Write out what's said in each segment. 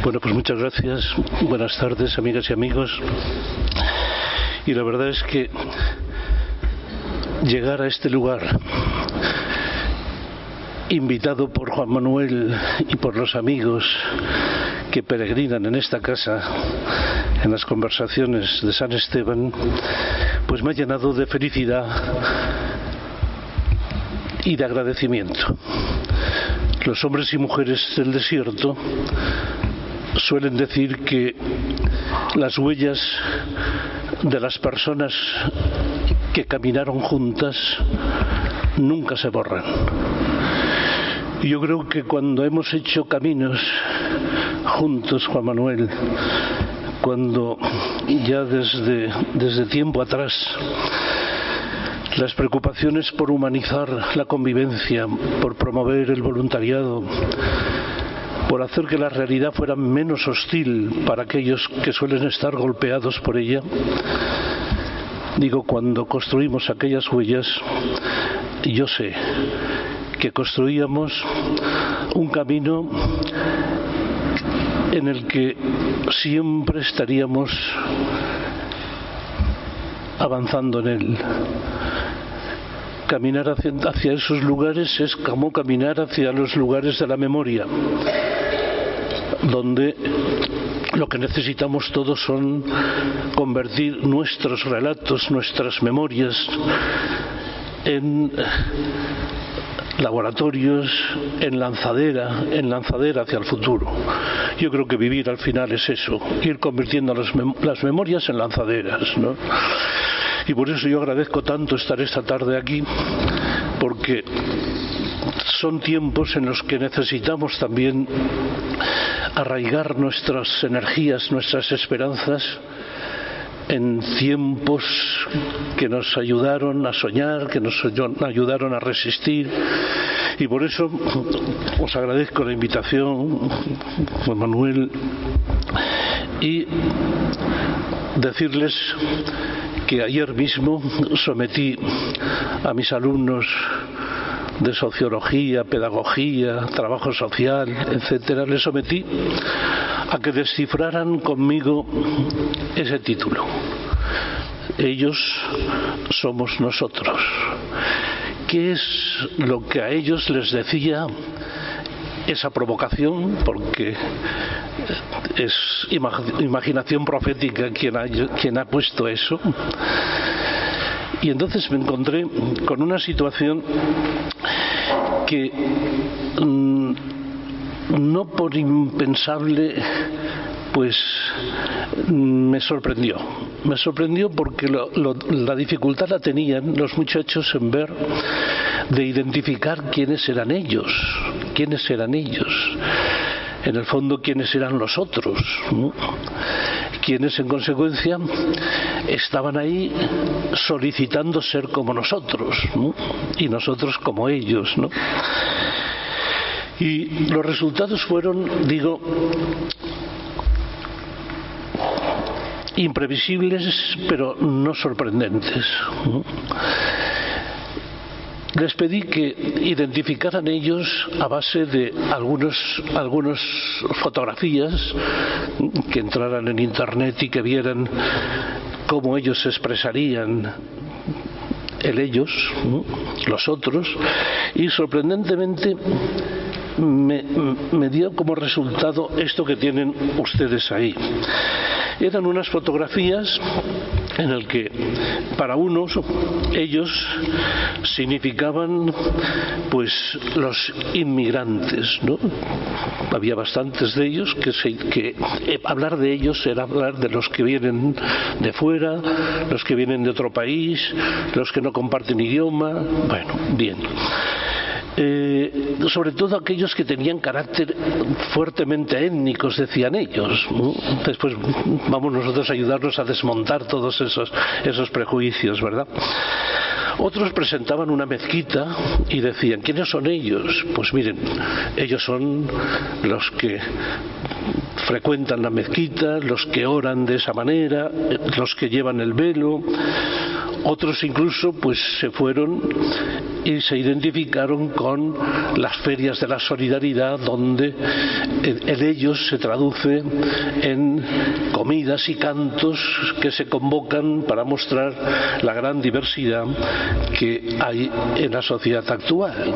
Bueno, pues muchas gracias. Buenas tardes, amigas y amigos. Y la verdad es que llegar a este lugar, invitado por Juan Manuel y por los amigos que peregrinan en esta casa, en las conversaciones de San Esteban, pues me ha llenado de felicidad y de agradecimiento. Los hombres y mujeres del desierto suelen decir que las huellas de las personas que caminaron juntas nunca se borran. Y yo creo que cuando hemos hecho caminos juntos, Juan Manuel, cuando ya desde tiempo atrás las preocupaciones por humanizar la convivencia, por promover el voluntariado, por hacer que la realidad fuera menos hostil para aquellos que suelen estar golpeados por ella, digo, cuando construimos aquellas huellas, yo sé que construíamos un camino en el que siempre estaríamos avanzando en él. Caminar hacia esos lugares es como caminar hacia los lugares de la memoria, donde lo que necesitamos todos son convertir nuestros relatos, nuestras memorias en laboratorios, en lanzadera hacia el futuro. Yo creo que vivir al final es eso, ir convirtiendo las memorias en lanzaderas, ¿no? Y por eso yo agradezco tanto estar esta tarde aquí, porque son tiempos en los que necesitamos también arraigar nuestras energías, nuestras esperanzas en tiempos que nos ayudaron a soñar, que nos ayudaron a resistir. Y por eso os agradezco la invitación, Juan Manuel, y decirles que ayer mismo sometí a mis alumnos de sociología, pedagogía, trabajo social, etcétera, les sometí a que descifraran conmigo ese título. Ellos somos nosotros. ¿Qué es lo que a ellos les decía esa provocación? Porque es imaginación profética quien ha puesto eso. Y entonces me encontré con una situación que no por impensable pues me sorprendió porque la dificultad la tenían los muchachos en ver, de identificar quiénes eran ellos, en el fondo quiénes eran los otros, ¿no? Quienes en consecuencia estaban ahí solicitando ser como nosotros, ¿no? Y nosotros como ellos, ¿no? Y los resultados fueron, digo, imprevisibles, pero no sorprendentes, ¿no? Les pedí que identificaran ellos a base de algunas fotografías, que entraran en internet y que vieran cómo ellos se expresarían, el ellos, ¿no? Los otros, y sorprendentemente me dio como resultado esto que tienen ustedes ahí. Eran unas fotografías en el que para unos ellos significaban pues los inmigrantes, ¿no? Había bastantes de ellos que hablar de ellos era hablar de los que vienen de fuera, los que vienen de otro país, los que no comparten idioma. Bueno, bien. Sobre todo aquellos que tenían carácter fuertemente étnicos, decían ellos, ¿no? Después vamos nosotros a ayudarlos a desmontar todos esos prejuicios, ¿verdad? Otros presentaban una mezquita y decían, ¿quiénes son ellos? Pues miren, ellos son los que frecuentan la mezquita, los que oran de esa manera, los que llevan el velo. Otros incluso pues se fueron y se identificaron con las ferias de la solidaridad, donde en ellos se traduce en comidas y cantos que se convocan para mostrar la gran diversidad que hay en la sociedad actual.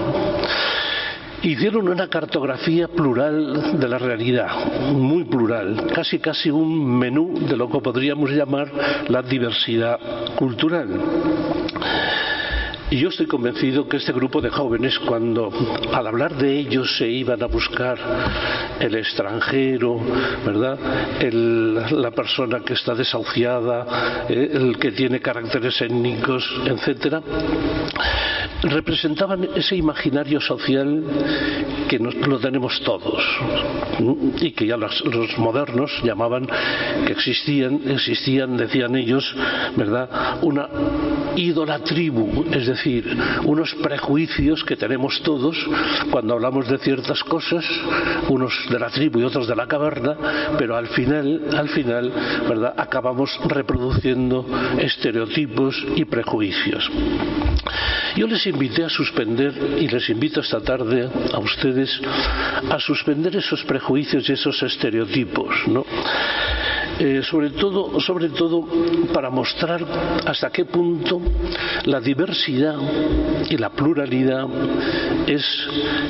Hicieron una cartografía plural de la realidad, muy plural, casi un menú de lo que podríamos llamar la diversidad cultural. Y yo estoy convencido que este grupo de jóvenes, cuando al hablar de ellos se iban a buscar el extranjero, ¿verdad?, la persona que está desahuciada, el que tiene caracteres étnicos, etcétera, representaban ese imaginario social que lo tenemos todos y que ya los modernos llamaban que existían, decían ellos, ¿verdad?, una idolatribu, es decir, unos prejuicios que tenemos todos cuando hablamos de ciertas cosas, unos de la tribu y otros de la caverna, pero al final, ¿verdad?, acabamos reproduciendo estereotipos y prejuicios. Yo les invité a suspender, y les invito esta tarde a ustedes a suspender esos prejuicios y esos estereotipos, ¿no? Sobre todo para mostrar hasta qué punto la diversidad y la pluralidad es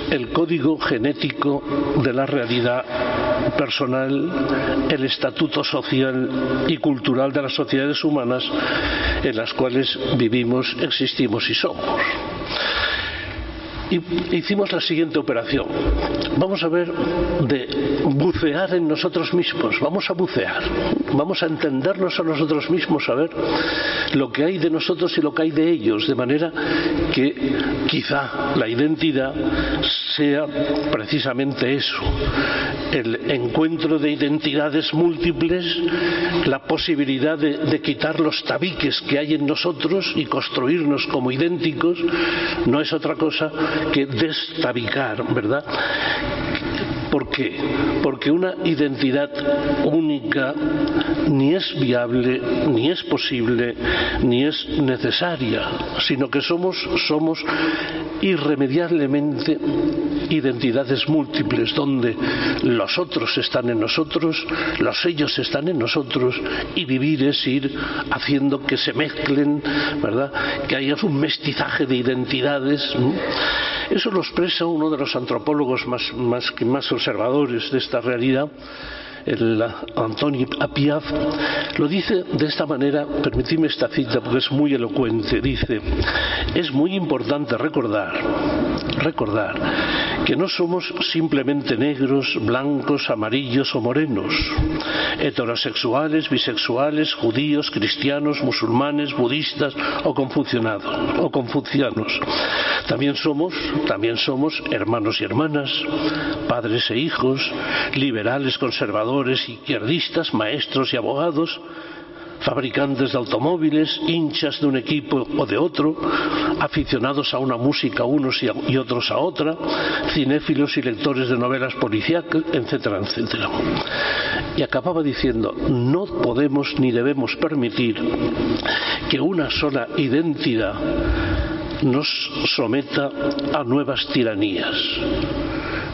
el código genético de la realidad personal, el estatuto social y cultural de las sociedades humanas en las cuales vivimos, existimos y somos. Y hicimos la siguiente operación. Vamos a ver de bucear en nosotros mismos. Vamos a bucear. Vamos a entendernos a nosotros mismos, a ver lo que hay de nosotros y lo que hay de ellos, de manera que quizá la identidad sea precisamente eso, el encuentro de identidades múltiples, la posibilidad de quitar los tabiques que hay en nosotros y construirnos como idénticos. No es otra cosa que destabicar, ¿verdad? ¿Por qué? Porque una identidad única ni es viable, ni es posible, ni es necesaria, sino que somos irremediablemente identidades múltiples, donde los otros están en nosotros, los ellos están en nosotros, y vivir es ir haciendo que se mezclen, ¿verdad?, que haya un mestizaje de identidades. Eso lo expresa uno de los antropólogos más observadores de esta realidad, el Antoni Piaf. Lo dice de esta manera, permitidme esta cita porque es muy elocuente. Dice: es muy importante recordar que no somos simplemente negros, blancos, amarillos o morenos, heterosexuales, bisexuales, judíos, cristianos, musulmanes, budistas o confucianos. También somos hermanos y hermanas, padres e hijos, liberales, conservadores, izquierdistas, maestros y abogados, fabricantes de automóviles, hinchas de un equipo o de otro, aficionados a una música unos y otros a otra, cinéfilos y lectores de novelas policíacas, etcétera, etcétera. Y acababa diciendo: no podemos ni debemos permitir que una sola identidad nos someta a nuevas tiranías.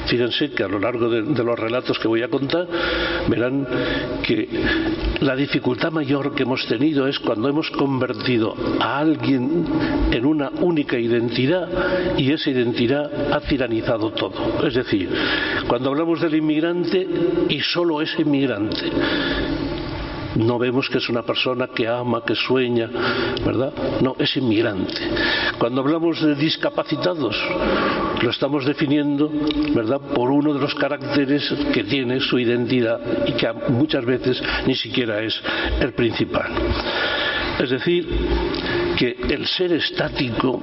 Fíjense que a lo largo de los relatos que voy a contar verán que la dificultad mayor que hemos tenido es cuando hemos convertido a alguien en una única identidad y esa identidad ha tiranizado todo. Es decir, cuando hablamos del inmigrante y solo ese inmigrante, no vemos que es una persona que ama, que sueña, ¿verdad? No, es inmigrante. Cuando hablamos de discapacitados, lo estamos definiendo, ¿verdad?, por uno de los caracteres que tiene su identidad y que muchas veces ni siquiera es el principal. Es decir, que el ser estático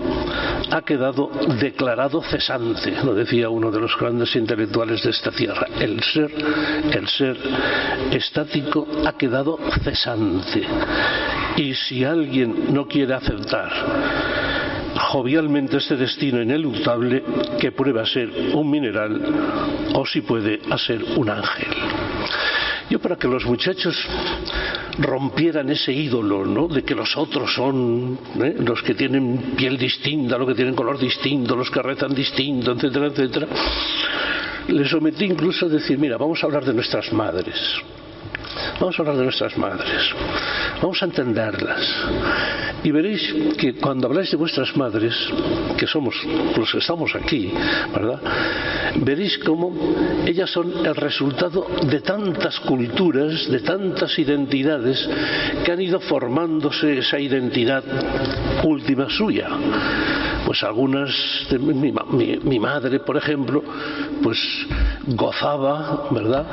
ha quedado declarado cesante, lo decía uno de los grandes intelectuales de esta tierra. El ser estático ha quedado cesante. Y si alguien no quiere aceptar jovialmente este destino ineluctable, que pruebe a ser un mineral o, si puede, a ser un ángel. Yo, para que los muchachos rompieran ese ídolo, ¿no?, de que los otros son los que tienen piel distinta, los que tienen color distinto, los que rezan distinto, etcétera, etcétera, le sometí incluso a decir, mira, vamos a hablar de nuestras madres. Vamos a hablar de nuestras madres, vamos a entenderlas, y veréis que cuando habláis de vuestras madres, que somos los que estamos aquí, ¿verdad?, veréis cómo ellas son el resultado de tantas culturas, de tantas identidades, que han ido formándose esa identidad última suya. Pues algunas, mi madre, por ejemplo, pues gozaba, ¿verdad?,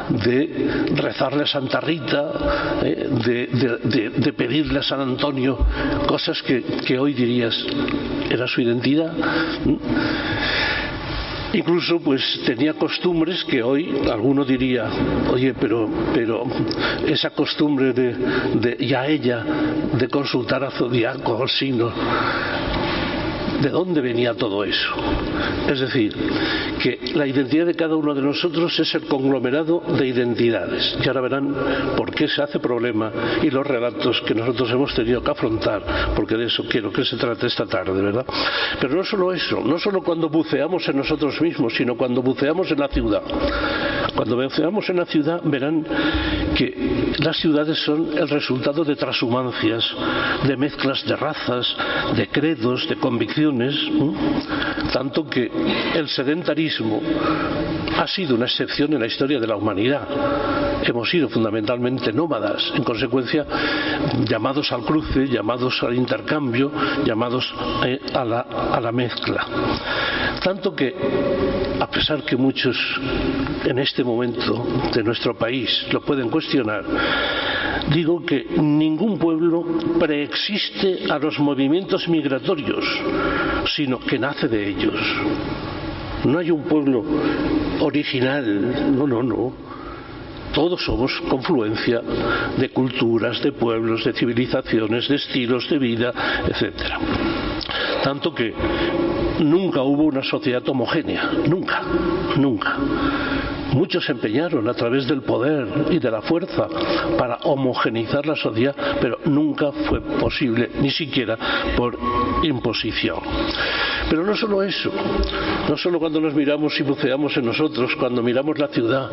de rezarle a Santa Rita, de pedirle a San Antonio cosas que hoy dirías era su identidad. Incluso pues tenía costumbres que hoy alguno diría, oye, pero esa costumbre y a ella de consultar a zodiaco, al signo, ¿de dónde venía todo eso? Es decir, que la identidad de cada uno de nosotros es el conglomerado de identidades. Y ahora verán por qué se hace problema y los relatos que nosotros hemos tenido que afrontar, porque de eso quiero que se trate esta tarde, ¿verdad? Pero no solo eso, no solo cuando buceamos en nosotros mismos, sino cuando buceamos en la ciudad. Cuando buceamos en la ciudad verán que las ciudades son el resultado de transhumancias, de mezclas de razas, de credos, de convicciones, tanto que el sedentarismo ha sido una excepción en la historia de la humanidad. Hemos sido fundamentalmente nómadas, en consecuencia llamados al cruce, llamados al intercambio, llamados a la mezcla. Tanto que, a pesar que muchos en este momento de nuestro país lo pueden cuestionar, digo que ningún pueblo preexiste a los movimientos migratorios, sino que nace de ellos. No hay un pueblo original, no. Todos somos confluencia de culturas, de pueblos, de civilizaciones, de estilos de vida, etcétera. Tanto que nunca hubo una sociedad homogénea, nunca. Muchos se empeñaron a través del poder y de la fuerza para homogeneizar la sociedad, pero nunca fue posible, ni siquiera por imposición. Pero no solo eso, no solo cuando nos miramos y buceamos en nosotros, cuando miramos la ciudad,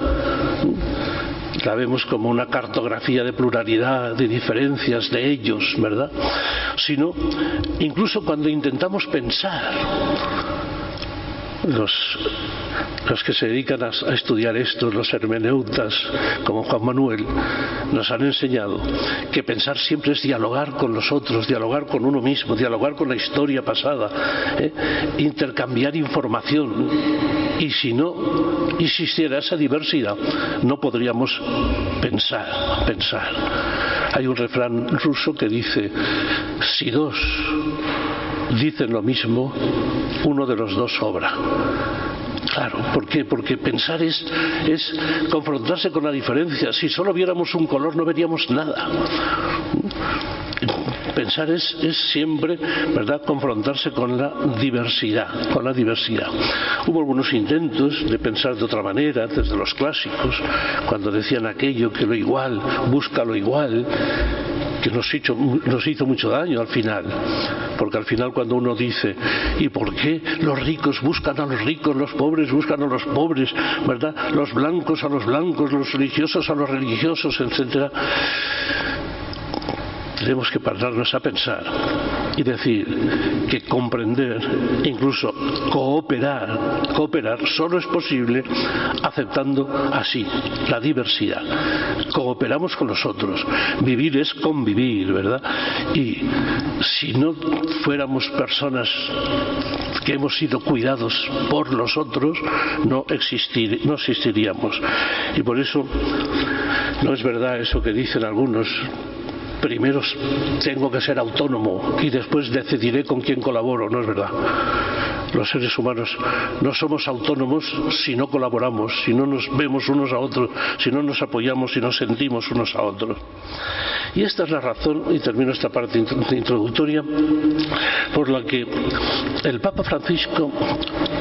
la vemos como una cartografía de pluralidad, de diferencias, de ellos, ¿verdad?, sino incluso cuando intentamos pensar. Los que se dedican a estudiar esto, los hermeneutas como Juan Manuel, nos han enseñado que pensar siempre es dialogar con los otros, dialogar con uno mismo, dialogar con la historia pasada, intercambiar información. Y si no existiera esa diversidad, no podríamos pensar. Hay un refrán ruso que dice, si dos dicen lo mismo, uno de los dos sobra. Claro, ¿por qué? Porque pensar es confrontarse con la diferencia. Si solo viéramos un color no veríamos nada. Pensar es siempre, ¿verdad?, confrontarse con la diversidad, Hubo algunos intentos de pensar de otra manera, desde los clásicos, cuando decían aquello, que lo igual, busca lo igual, que nos hizo mucho daño al final, porque al final cuando uno dice, ¿y por qué los ricos buscan a los ricos, los pobres buscan a los pobres, ¿verdad?, los blancos a los blancos, los religiosos a los religiosos, etcétera? Tenemos que pararnos a pensar y decir que comprender, incluso cooperar solo es posible aceptando así la diversidad. Cooperamos con los otros, vivir es convivir, ¿verdad? Y si no fuéramos personas que hemos sido cuidados por los otros, no existiríamos. Y por eso no es verdad eso que dicen algunos: primero tengo que ser autónomo y después decidiré con quién colaboro. No es verdad. Los seres humanos no somos autónomos si no colaboramos, si no nos vemos unos a otros, si no nos apoyamos, si nos sentimos unos a otros. Y esta es la razón, y termino esta parte introductoria, por la que el Papa Francisco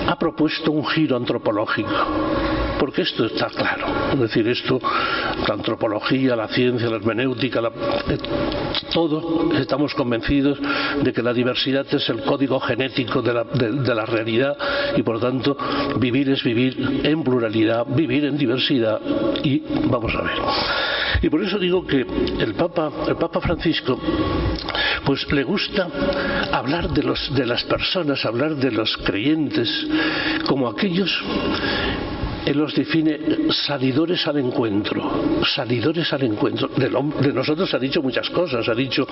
ha propuesto un giro antropológico. porque esto está claro. Es decir, esto, la antropología, la ciencia, la hermenéutica, todo, estamos convencidos de que la diversidad es el código genético de la realidad, y por lo tanto vivir es vivir en pluralidad, vivir en diversidad. Y vamos a ver, y por eso digo que el Papa Francisco pues le gusta hablar de las personas, hablar de los creyentes como aquellos, él los define salidores al encuentro, salidores al encuentro. De nosotros ha dicho muchas cosas, ha dicho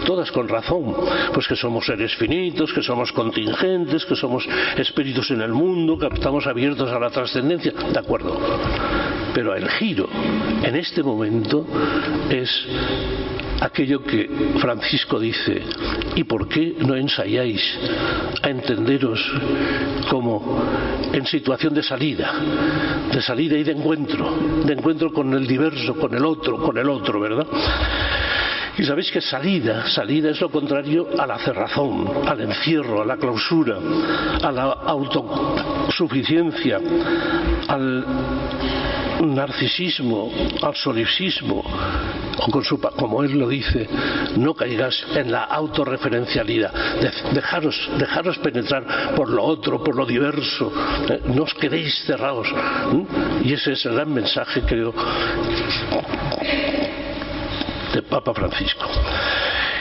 todas con razón, pues que somos seres finitos, que somos contingentes, que somos espíritus en el mundo, que estamos abiertos a la trascendencia, de acuerdo. Pero el giro en este momento es aquello que Francisco dice: ¿y por qué no ensayáis a entenderos como en situación de salida y de encuentro con el diverso, con el otro, ¿verdad? Y sabéis que salida es lo contrario a la cerrazón, al encierro, a la clausura, a la autosuficiencia, al narcisismo, al solipsismo, como él lo dice: no caigáis en la autorreferencialidad, dejaros penetrar por lo otro, por lo diverso, no os quedéis cerrados. Y ese es el gran mensaje, creo, de Papa Francisco.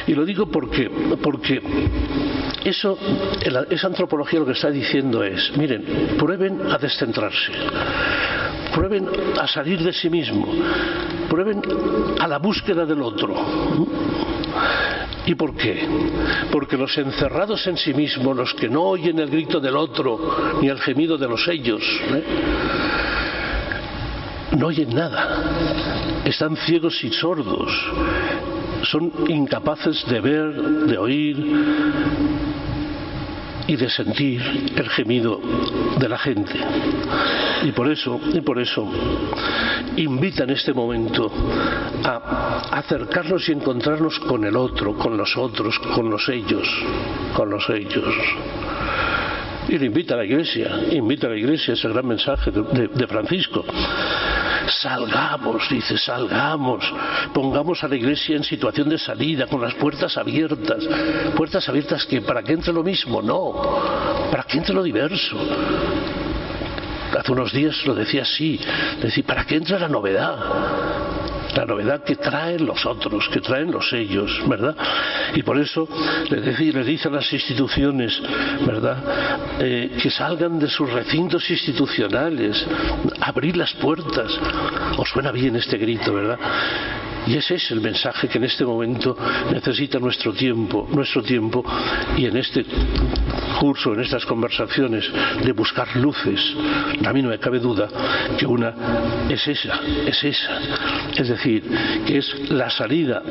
Y lo digo porque esa antropología lo que está diciendo es: miren, prueben a descentrarse, prueben a salir de sí mismo, prueben a la búsqueda del otro. ¿Y por qué? Porque los encerrados en sí mismos, los que no oyen el grito del otro ni el gemido de los ellos, no oyen nada, están ciegos y sordos, son incapaces de ver, de oír y de sentir el gemido de la gente. Y por eso invita en este momento a acercarnos y encontrarnos con el otro, con los otros, con los ellos. Y lo invita a la Iglesia, es el gran mensaje de Francisco. Salgamos, dice, pongamos a la Iglesia en situación de salida, con las puertas abiertas que para que entre lo mismo, no, para que entre lo diverso. Hace unos días lo decía así, para que entre la novedad que traen los otros, que traen los ellos, ¿verdad? Y por eso les dice a las instituciones, ¿verdad?, que salgan de sus recintos institucionales, abrir las puertas. ¿Os suena bien este grito, verdad? Y ese es el mensaje que en este momento necesita nuestro tiempo, y en este curso, en estas conversaciones de buscar luces, a mí no me cabe duda que una es esa, es decir, que es la salida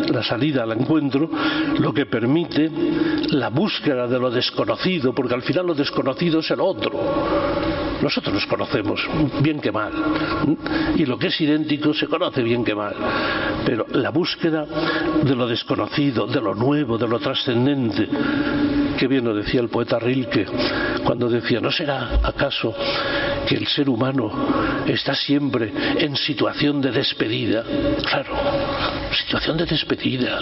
al encuentro, lo que permite la búsqueda de lo desconocido, porque al final lo desconocido es el otro. Nosotros nos conocemos bien que mal, y lo que es idéntico se conoce bien que mal, pero la búsqueda de lo desconocido, de lo nuevo, de lo trascendente, que bien lo decía el poeta Rilke cuando decía: ¿no será acaso que el ser humano está siempre en situación de despedida? Claro, situación de despedida.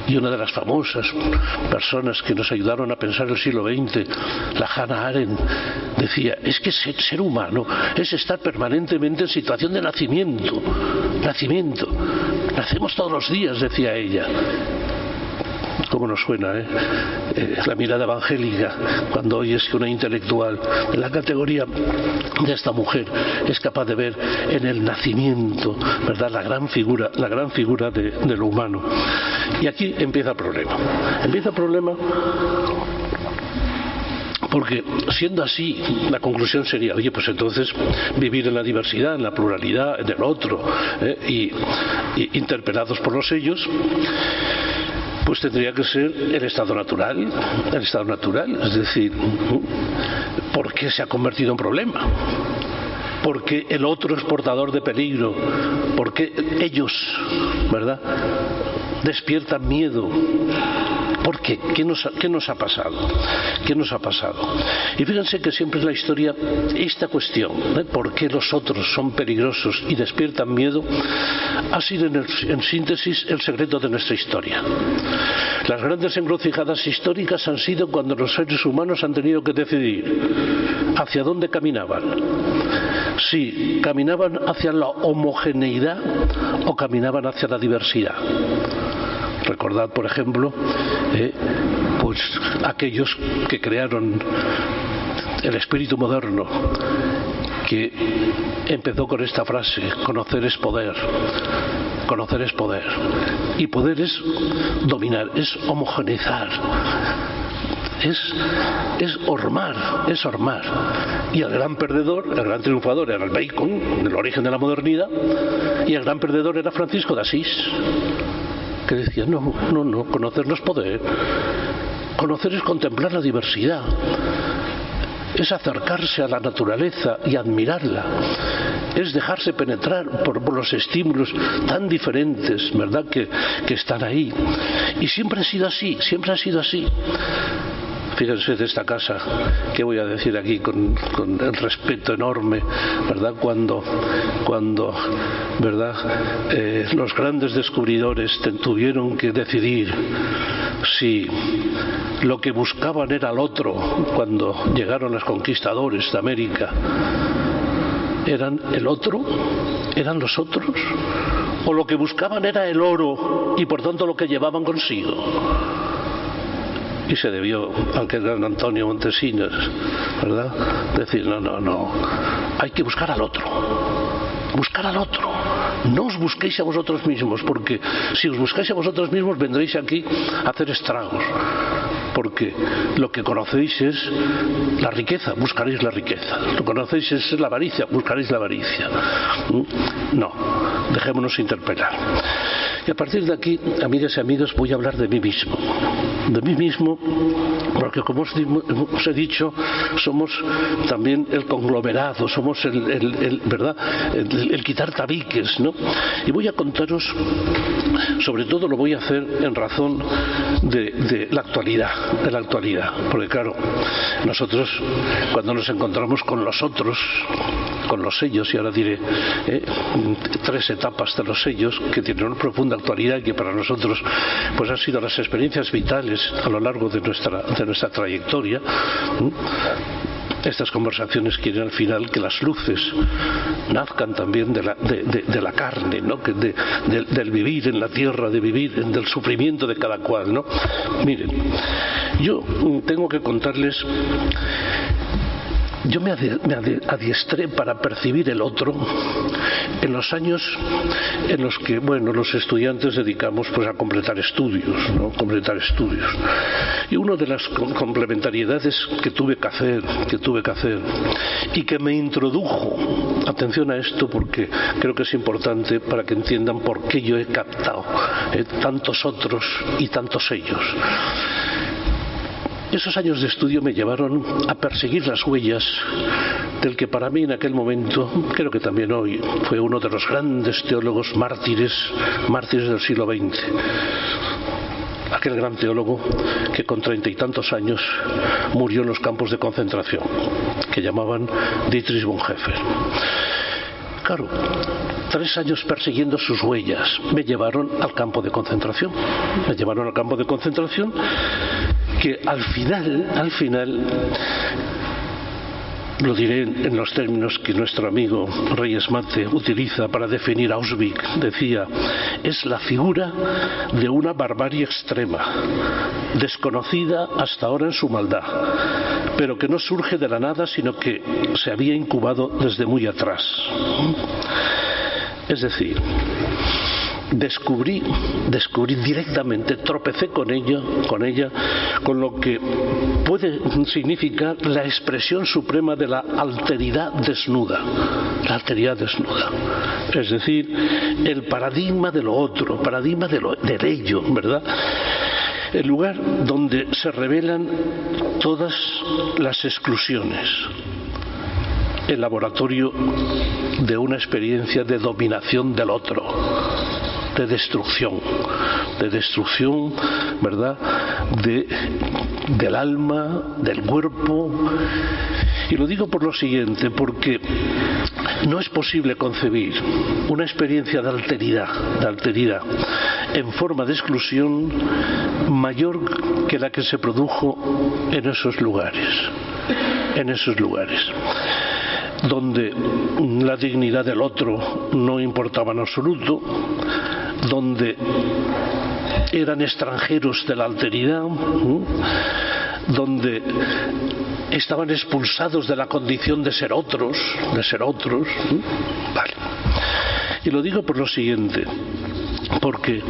Y una de las famosas personas que nos ayudaron a pensar el siglo XX, la Hannah Arendt, decía: es que ser humano es estar permanentemente en situación de nacimiento. Nacemos todos los días, decía ella. ¿Cómo nos suena, la mirada evangélica cuando oyes que una intelectual de la categoría de esta mujer es capaz de ver en el nacimiento, ¿verdad?, la gran figura de lo humano? Y aquí empieza el problema. Porque siendo así, la conclusión sería: oye, pues entonces vivir en la diversidad, en la pluralidad, en el otro, y interpelados por los ellos, pues tendría que ser el estado natural, es decir, ¿por qué se ha convertido en problema? ¿Por qué el otro es portador de peligro? ¿Por qué ellos, ¿verdad?, despiertan miedo? ¿Por qué? ¿Qué nos ha pasado? ¿Qué nos ha pasado? Y fíjense que siempre en la historia esta cuestión, ¿por qué los otros son peligrosos y despiertan miedo? Ha sido en síntesis el secreto de nuestra historia. Las grandes encrucijadas históricas han sido cuando los seres humanos han tenido que decidir hacia dónde caminaban. Si caminaban hacia la homogeneidad o caminaban hacia la diversidad. Recordad, por ejemplo, pues aquellos que crearon el espíritu moderno, que empezó con esta frase: conocer es poder. Conocer es poder. Y poder es dominar, es homogeneizar. Es hormar. Y el gran perdedor, el gran triunfador era el Bacon, del origen de la modernidad, y el gran perdedor era Francisco de Asís, que decía, no, conocer no es poder. Conocer es contemplar la diversidad, es acercarse a la naturaleza y admirarla, es dejarse penetrar por los estímulos tan diferentes, ¿verdad?, que están ahí. Y siempre ha sido así, siempre ha sido así. Fíjense de esta casa, ¿qué voy a decir aquí con el respeto enorme, ¿verdad? Cuando ¿verdad? Los grandes descubridores tuvieron que decidir si lo que buscaban era el otro, cuando llegaron los conquistadores de América, ¿eran el otro? ¿Eran los otros? ¿O lo que buscaban era el oro y por tanto lo que llevaban consigo? Y se debió, aunque era Antonio Montesinos, ¿verdad?, decir, no, hay que buscar al otro. Buscar al otro. No os busquéis a vosotros mismos, porque si os buscáis a vosotros mismos vendréis aquí a hacer estragos. Porque lo que conocéis es la riqueza, buscaréis la riqueza. Lo que conocéis es la avaricia, buscaréis la avaricia. No, dejémonos interpelar. Y a partir de aquí, amigas y amigos, voy a hablar de mí mismo. De mí mismo, porque como os he dicho, somos también el conglomerado, somos ¿verdad?, el quitar tabiques, ¿no? Y voy a contaros, sobre todo lo voy a hacer en razón de la actualidad, porque claro, nosotros cuando nos encontramos con los otros, con los sellos, y ahora diré 3 etapas de los sellos que tienen una profunda actualidad y que para nosotros pues han sido las experiencias vitales a lo largo de nuestra trayectoria. Estas conversaciones quieren al final que las luces nazcan también de la carne, ¿no?, del vivir en la tierra, de vivir del sufrimiento de cada cual, ¿no? Miren, yo tengo que contarles. Yo me adiestré para percibir el otro en los años en los que, bueno, los estudiantes dedicamos pues a completar estudios, ¿no? Y una de las complementariedades que tuve que hacer y que me introdujo, atención a esto porque creo que es importante para que entiendan por qué yo he captado tantos otros y tantos ellos. Esos años de estudio me llevaron a perseguir las huellas del que para mí en aquel momento, creo que también hoy, fue uno de los grandes teólogos mártires del siglo XX. Aquel gran teólogo que con 30 y tantos años murió en los campos de concentración, que llamaban Dietrich Bonhoeffer. Claro, 3 años persiguiendo sus huellas me llevaron al campo de concentración. Que al final, lo diré en los términos que nuestro amigo Reyes Mate utiliza para definir Auschwitz, decía, es la figura de una barbarie extrema, desconocida hasta ahora en su maldad, pero que no surge de la nada, sino que se había incubado desde muy atrás. Es decir, descubrí directamente, tropecé con ella, con lo que puede significar la expresión suprema de la alteridad desnuda. Es decir, el paradigma de lo otro, paradigma del ello, ¿verdad? El lugar donde se revelan todas las exclusiones. El laboratorio de una experiencia de dominación del otro, de destrucción, ¿verdad?, del alma, del cuerpo. Y lo digo por lo siguiente, porque no es posible concebir una experiencia de alteridad en forma de exclusión mayor que la que se produjo en esos lugares, donde la dignidad del otro no importaba en absoluto, donde eran extranjeros de la alteridad, donde estaban expulsados de la condición de ser otros. Vale. Y lo digo por lo siguiente, porque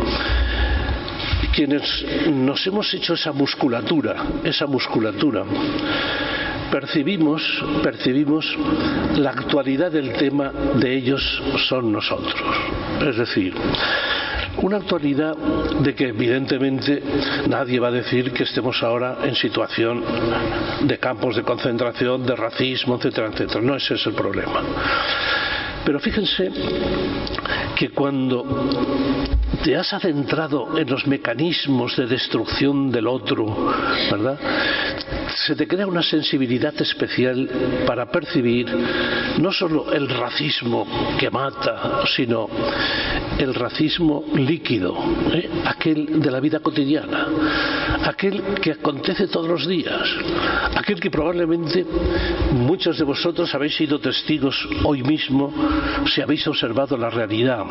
quienes nos hemos hecho esa musculatura, percibimos la actualidad del tema de ellos son nosotros. Es decir, una actualidad de que evidentemente nadie va a decir que estemos ahora en situación de campos de concentración, de racismo, etcétera, etcétera. No ese es el problema. Pero fíjense que cuando te has adentrado en los mecanismos de destrucción del otro, ¿verdad?, se te crea una sensibilidad especial para percibir no solo el racismo que mata, sino el racismo líquido, aquel de la vida cotidiana, aquel que acontece todos los días, aquel que probablemente muchos de vosotros habéis sido testigos hoy mismo si habéis observado la realidad.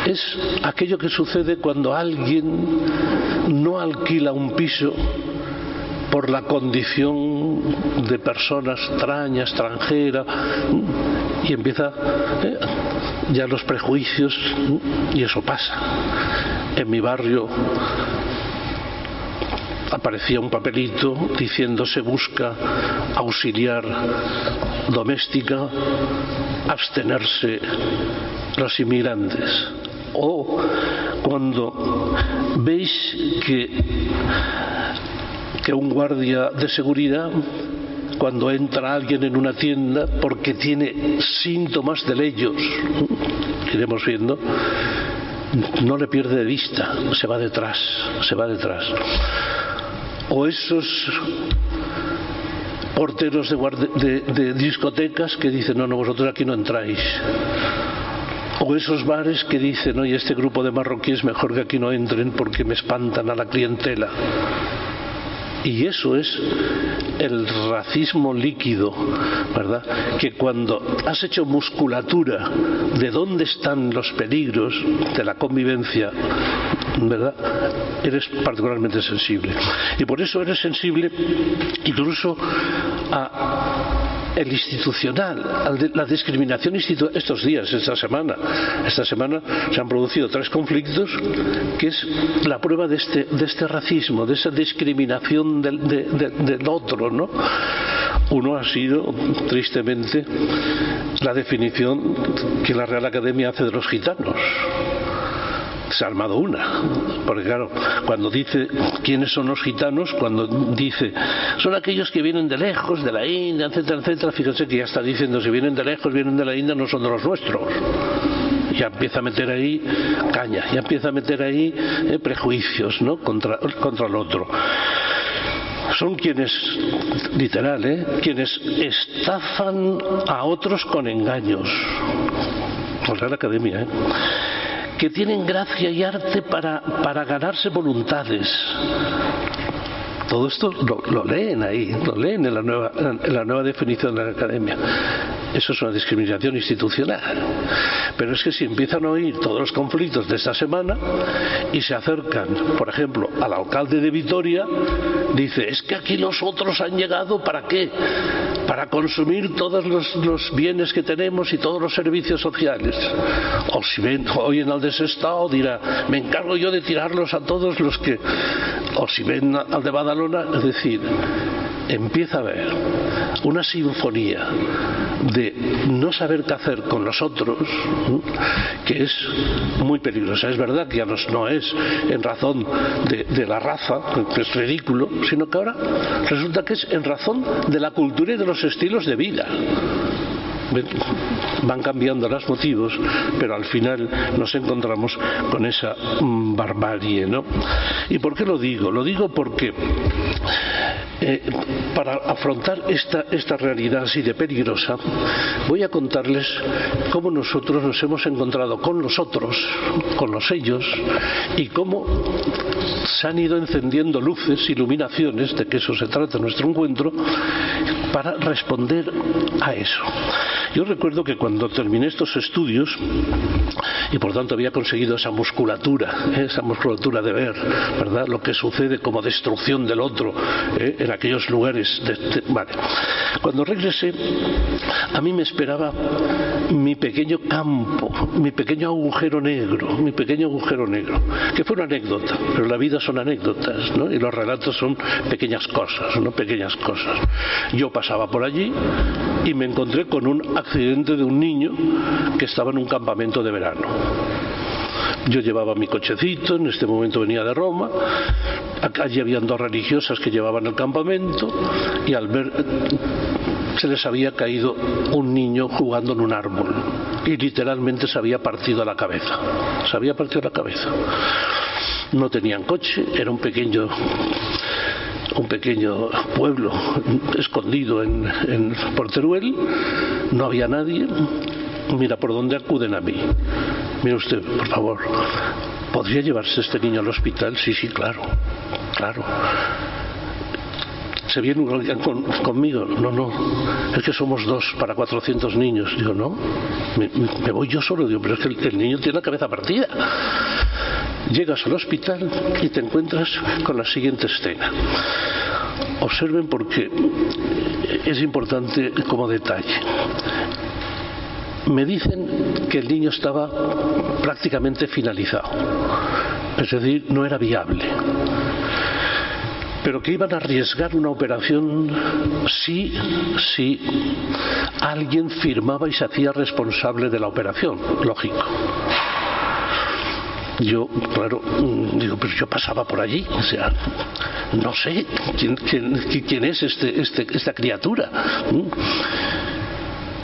Es aquello que sucede cuando alguien no alquila un piso por la condición de persona extraña, extranjera, y empieza ya los prejuicios, y eso pasa. En mi barrio aparecía un papelito diciendo se busca auxiliar doméstica, abstenerse los inmigrantes. O cuando veis que un guardia de seguridad, cuando entra alguien en una tienda porque tiene síntomas de leyos, que iremos viendo, no le pierde de vista, se va detrás. O esos porteros de discotecas que dicen no, vosotros aquí no entráis. O esos bares que dicen oye, este grupo de marroquíes mejor que aquí no entren porque me espantan a la clientela. Y eso es el racismo líquido, ¿verdad? Que cuando has hecho musculatura de dónde están los peligros de la convivencia, ¿verdad?, eres particularmente sensible. Y por eso eres sensible incluso a el institucional, la discriminación institucional. Estos días, esta semana se han producido 3 conflictos que es la prueba de este racismo, de esa discriminación del otro, ¿no? Uno ha sido, tristemente, la definición que la Real Academia hace de los gitanos. Se ha armado una, porque claro, cuando dice quiénes son los gitanos, cuando dice son aquellos que vienen de lejos, de la India, etcétera, etcétera, fíjense que ya está diciendo si vienen de lejos, vienen de la India, no son de los nuestros. Ya empieza a meter ahí caña, ya empieza a meter ahí prejuicios, ¿no?, contra el otro. Son quienes, literal, quienes estafan a otros con engaños. La Real Academia, que tienen gracia y arte para ganarse voluntades. Todo esto lo leen ahí, lo leen en la nueva definición de la Academia. Eso es una discriminación institucional. Pero es que si empiezan a oír todos los conflictos de esta semana y se acercan, por ejemplo, al alcalde de Vitoria, dice, es que aquí los otros han llegado ¿para qué? Para consumir todos los bienes que tenemos y todos los servicios sociales. O si ven, oyen al desestado, dirá, me encargo yo de tirarlos a todos los que... O si ven al de Badalona, es decir, empieza a haber una sinfonía de no saber qué hacer con los otros, que es muy peligrosa. Es verdad que ya no es en razón de la raza, que es ridículo, sino que ahora resulta que es en razón de la cultura y de los estilos de vida. van cambiando los motivos, pero al final nos encontramos con esa barbarie, ¿no? ¿Y por qué lo digo? Lo digo porque para afrontar esta realidad así de peligrosa, voy a contarles cómo nosotros nos hemos encontrado con los otros, con los ellos, y cómo se han ido encendiendo luces, iluminaciones, de que eso se trata nuestro encuentro, para responder a eso. Yo recuerdo que cuando terminé estos estudios, y por tanto había conseguido esa musculatura de ver, ¿verdad?, lo que sucede como destrucción del otro en aquellos lugares. Vale. Cuando regresé, a mí me esperaba mi pequeño campo, mi pequeño agujero negro, que fue una anécdota, pero la vida son anécdotas, ¿no? Y los relatos son pequeñas cosas, ¿no? Pequeñas cosas. Yo pasaba por allí y me encontré con un accidente de un niño que estaba en un campamento de verano. Yo llevaba mi cochecito, en este momento venía de Roma, allí habían dos religiosas que llevaban el campamento, y al ver se les había caído un niño jugando en un árbol y literalmente se había partido la cabeza. No tenían coche, era un pequeño pueblo escondido por Teruel, no había nadie. Mira por dónde acuden a mí. Mira usted, por favor, ¿podría llevarse este niño al hospital? Sí, claro. ¿Se viene conmigo? No, es que somos 2 para 400 niños. Digo, no, me voy yo solo. Digo, pero es que el niño tiene la cabeza partida. Llegas al hospital y te encuentras con la siguiente escena. Observen porque es importante como detalle. Me dicen que el niño estaba prácticamente finalizado, es decir, no era viable, pero que iban a arriesgar una operación si alguien firmaba y se hacía responsable de la operación, lógico. Yo, claro, digo, pero yo pasaba por allí, o sea, no sé quién es esta criatura.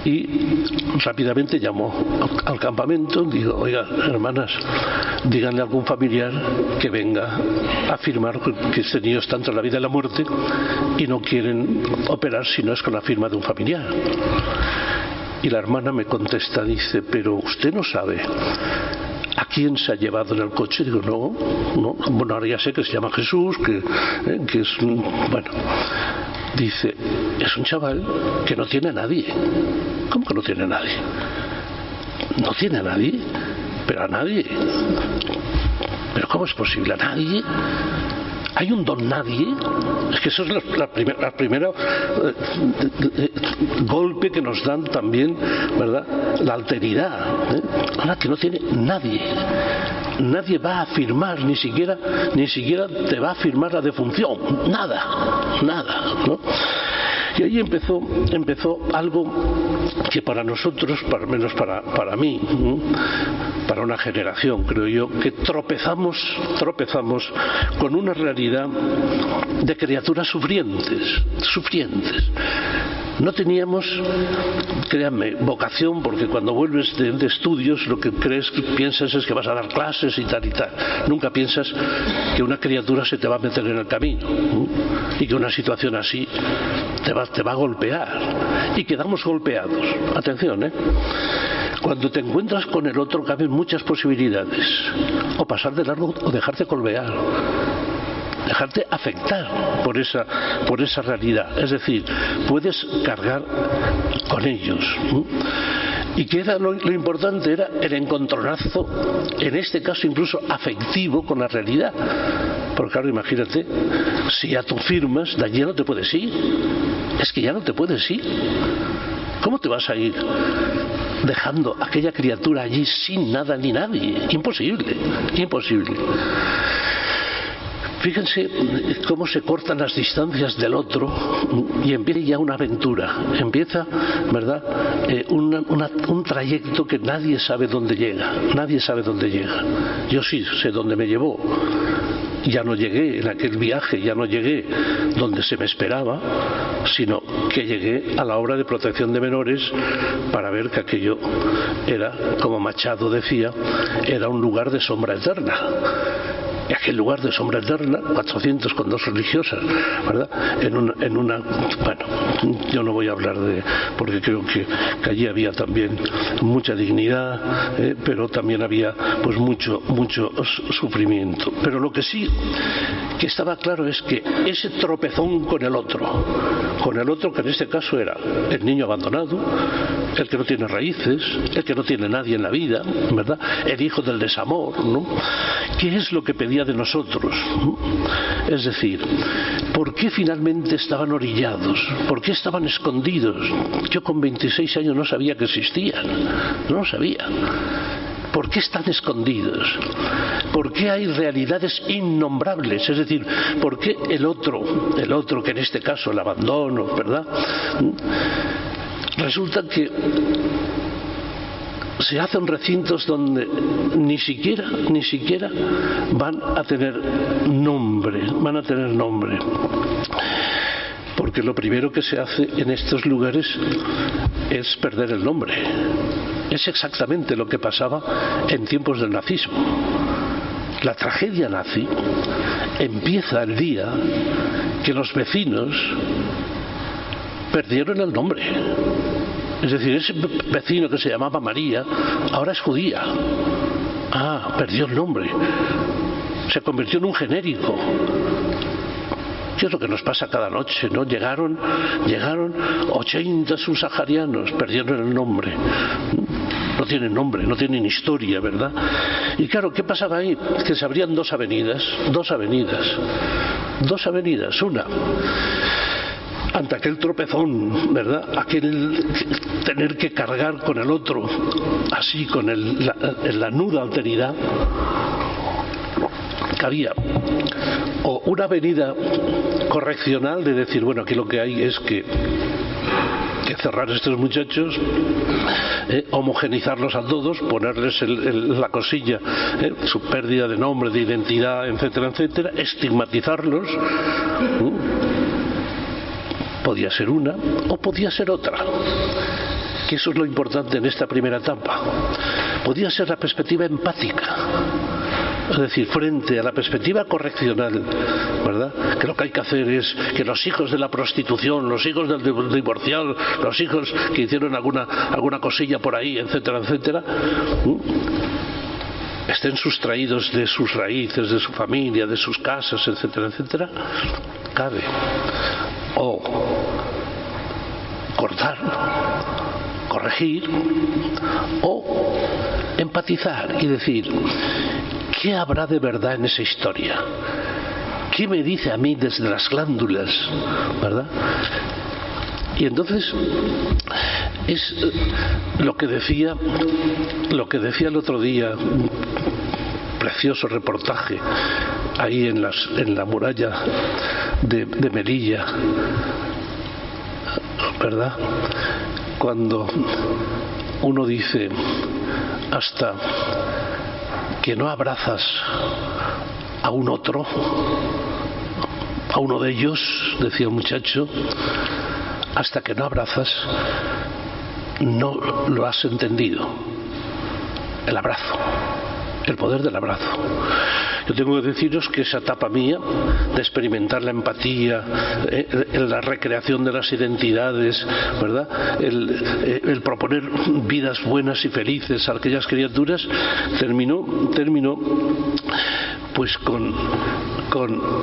Y rápidamente llamó al campamento, digo, oiga, hermanas, díganle a algún familiar que venga a afirmar que este niño está entre la vida y la muerte y no quieren operar si no es con la firma de un familiar. Y la hermana me contesta, dice, pero usted no sabe ¿a quién se ha llevado en el coche? Digo, no, bueno, ahora ya sé que se llama Jesús, que es, bueno. Dice, es un chaval que no tiene a nadie. ¿Cómo que no tiene a nadie? No tiene a nadie, pero a nadie. ¿Pero cómo es posible? ¿A nadie? ¿Hay un don nadie? Es que eso es la primera golpe que nos dan también, ¿verdad? La alteridad, Ahora que no tiene nadie. Nadie va a afirmar, ni siquiera te va a afirmar la defunción. Nada, ¿no? Y ahí empezó algo que para nosotros, al menos para mí, para una generación, creo yo, que tropezamos con una realidad de criaturas sufrientes. No teníamos, créanme, vocación, porque cuando vuelves de estudios lo que piensas es que vas a dar clases y tal. Nunca piensas que una criatura se te va a meter en el camino y que una situación así te va a golpear. Y quedamos golpeados. Atención, Cuando te encuentras con el otro caben muchas posibilidades. O pasar de largo o dejarte golpear. Dejarte afectar por esa realidad. Es decir, puedes cargar con ellos. Y que era lo importante era el encontronazo, en este caso incluso afectivo, con la realidad. Porque claro, imagínate, si ya tú firmas, de allí ya no te puedes ir. Es que ya no te puedes ir. ¿Cómo te vas a ir dejando a aquella criatura allí sin nada ni nadie? Imposible. Fíjense cómo se cortan las distancias del otro y empieza ya una aventura, empieza, ¿verdad?, un trayecto que nadie sabe dónde llega. Yo sí sé dónde me llevó. ya no llegué en aquel viaje, ya no llegué donde se me esperaba, sino que llegué a la obra de protección de menores para ver que aquello era, como Machado decía, era un lugar de sombra eterna. Y aquel lugar de sombra eterna, 400 con 2 religiosas, ¿verdad? En una, bueno, yo no voy a hablar de, porque creo que allí había también mucha dignidad, pero también había pues mucho sufrimiento. Pero lo que sí que estaba claro es que ese tropezón con el otro que en este caso era el niño abandonado, el que no tiene raíces, el que no tiene nadie en la vida, ¿verdad? El hijo del desamor, ¿no? ¿Qué es lo que pedía de nosotros? Es decir, ¿por qué finalmente estaban orillados? ¿Por qué estaban escondidos? Yo con 26 años no sabía que existían, no lo sabía. ¿Por qué están escondidos? ¿Por qué hay realidades innombrables? Es decir, ¿por qué el otro que en este caso el abandono, ¿verdad? Resulta que se hacen recintos donde ni siquiera van a tener nombre, porque lo primero que se hace en estos lugares es perder el nombre. Es exactamente lo que pasaba en tiempos del nazismo. La tragedia nazi empieza el día que los vecinos perdieron el nombre. Es decir, ese vecino que se llamaba María ahora es judía. Ah, perdió el nombre. Se convirtió en un genérico. ¿Qué es lo que nos pasa cada noche, no? Llegaron 80 subsaharianos, perdieron el nombre. No tienen nombre, no tienen historia, ¿verdad? Y claro, ¿qué pasaba ahí? Que se abrían dos avenidas. Una, ante aquel tropezón, ¿verdad? Aquel tener que cargar con el otro, así, con la nuda alteridad, que había o una avenida correccional de decir, bueno, aquí lo que hay es que cerrar a estos muchachos, homogenizarlos a todos, ponerles la cosilla, su pérdida de nombre, de identidad, etcétera, etcétera, estigmatizarlos. Podía ser una o podía ser otra, que eso es lo importante en esta primera etapa. Podía ser la perspectiva empática, es decir, frente a la perspectiva correccional, ¿verdad? Que lo que hay que hacer es que los hijos de la prostitución, los hijos del divorciado, los hijos que hicieron alguna cosilla por ahí, etcétera, etcétera, estén sustraídos de sus raíces, de su familia, de sus casas, etcétera, etcétera. Cabe. O cortar, corregir, o empatizar y decir, ¿qué habrá de verdad en esa historia? ¿Qué me dice a mí desde las glándulas? ¿Verdad? Y entonces es lo que decía el otro día, un precioso reportaje ahí en la muralla de Melilla, ¿verdad? Cuando uno dice, hasta que no abrazas a un otro, a uno de ellos, decía un muchacho, hasta que no abrazas no lo has entendido. El abrazo, el poder del abrazo. Yo tengo que deciros que esa etapa mía de experimentar la empatía, la recreación de las identidades, ¿verdad? El proponer vidas buenas y felices a aquellas criaturas, terminó pues con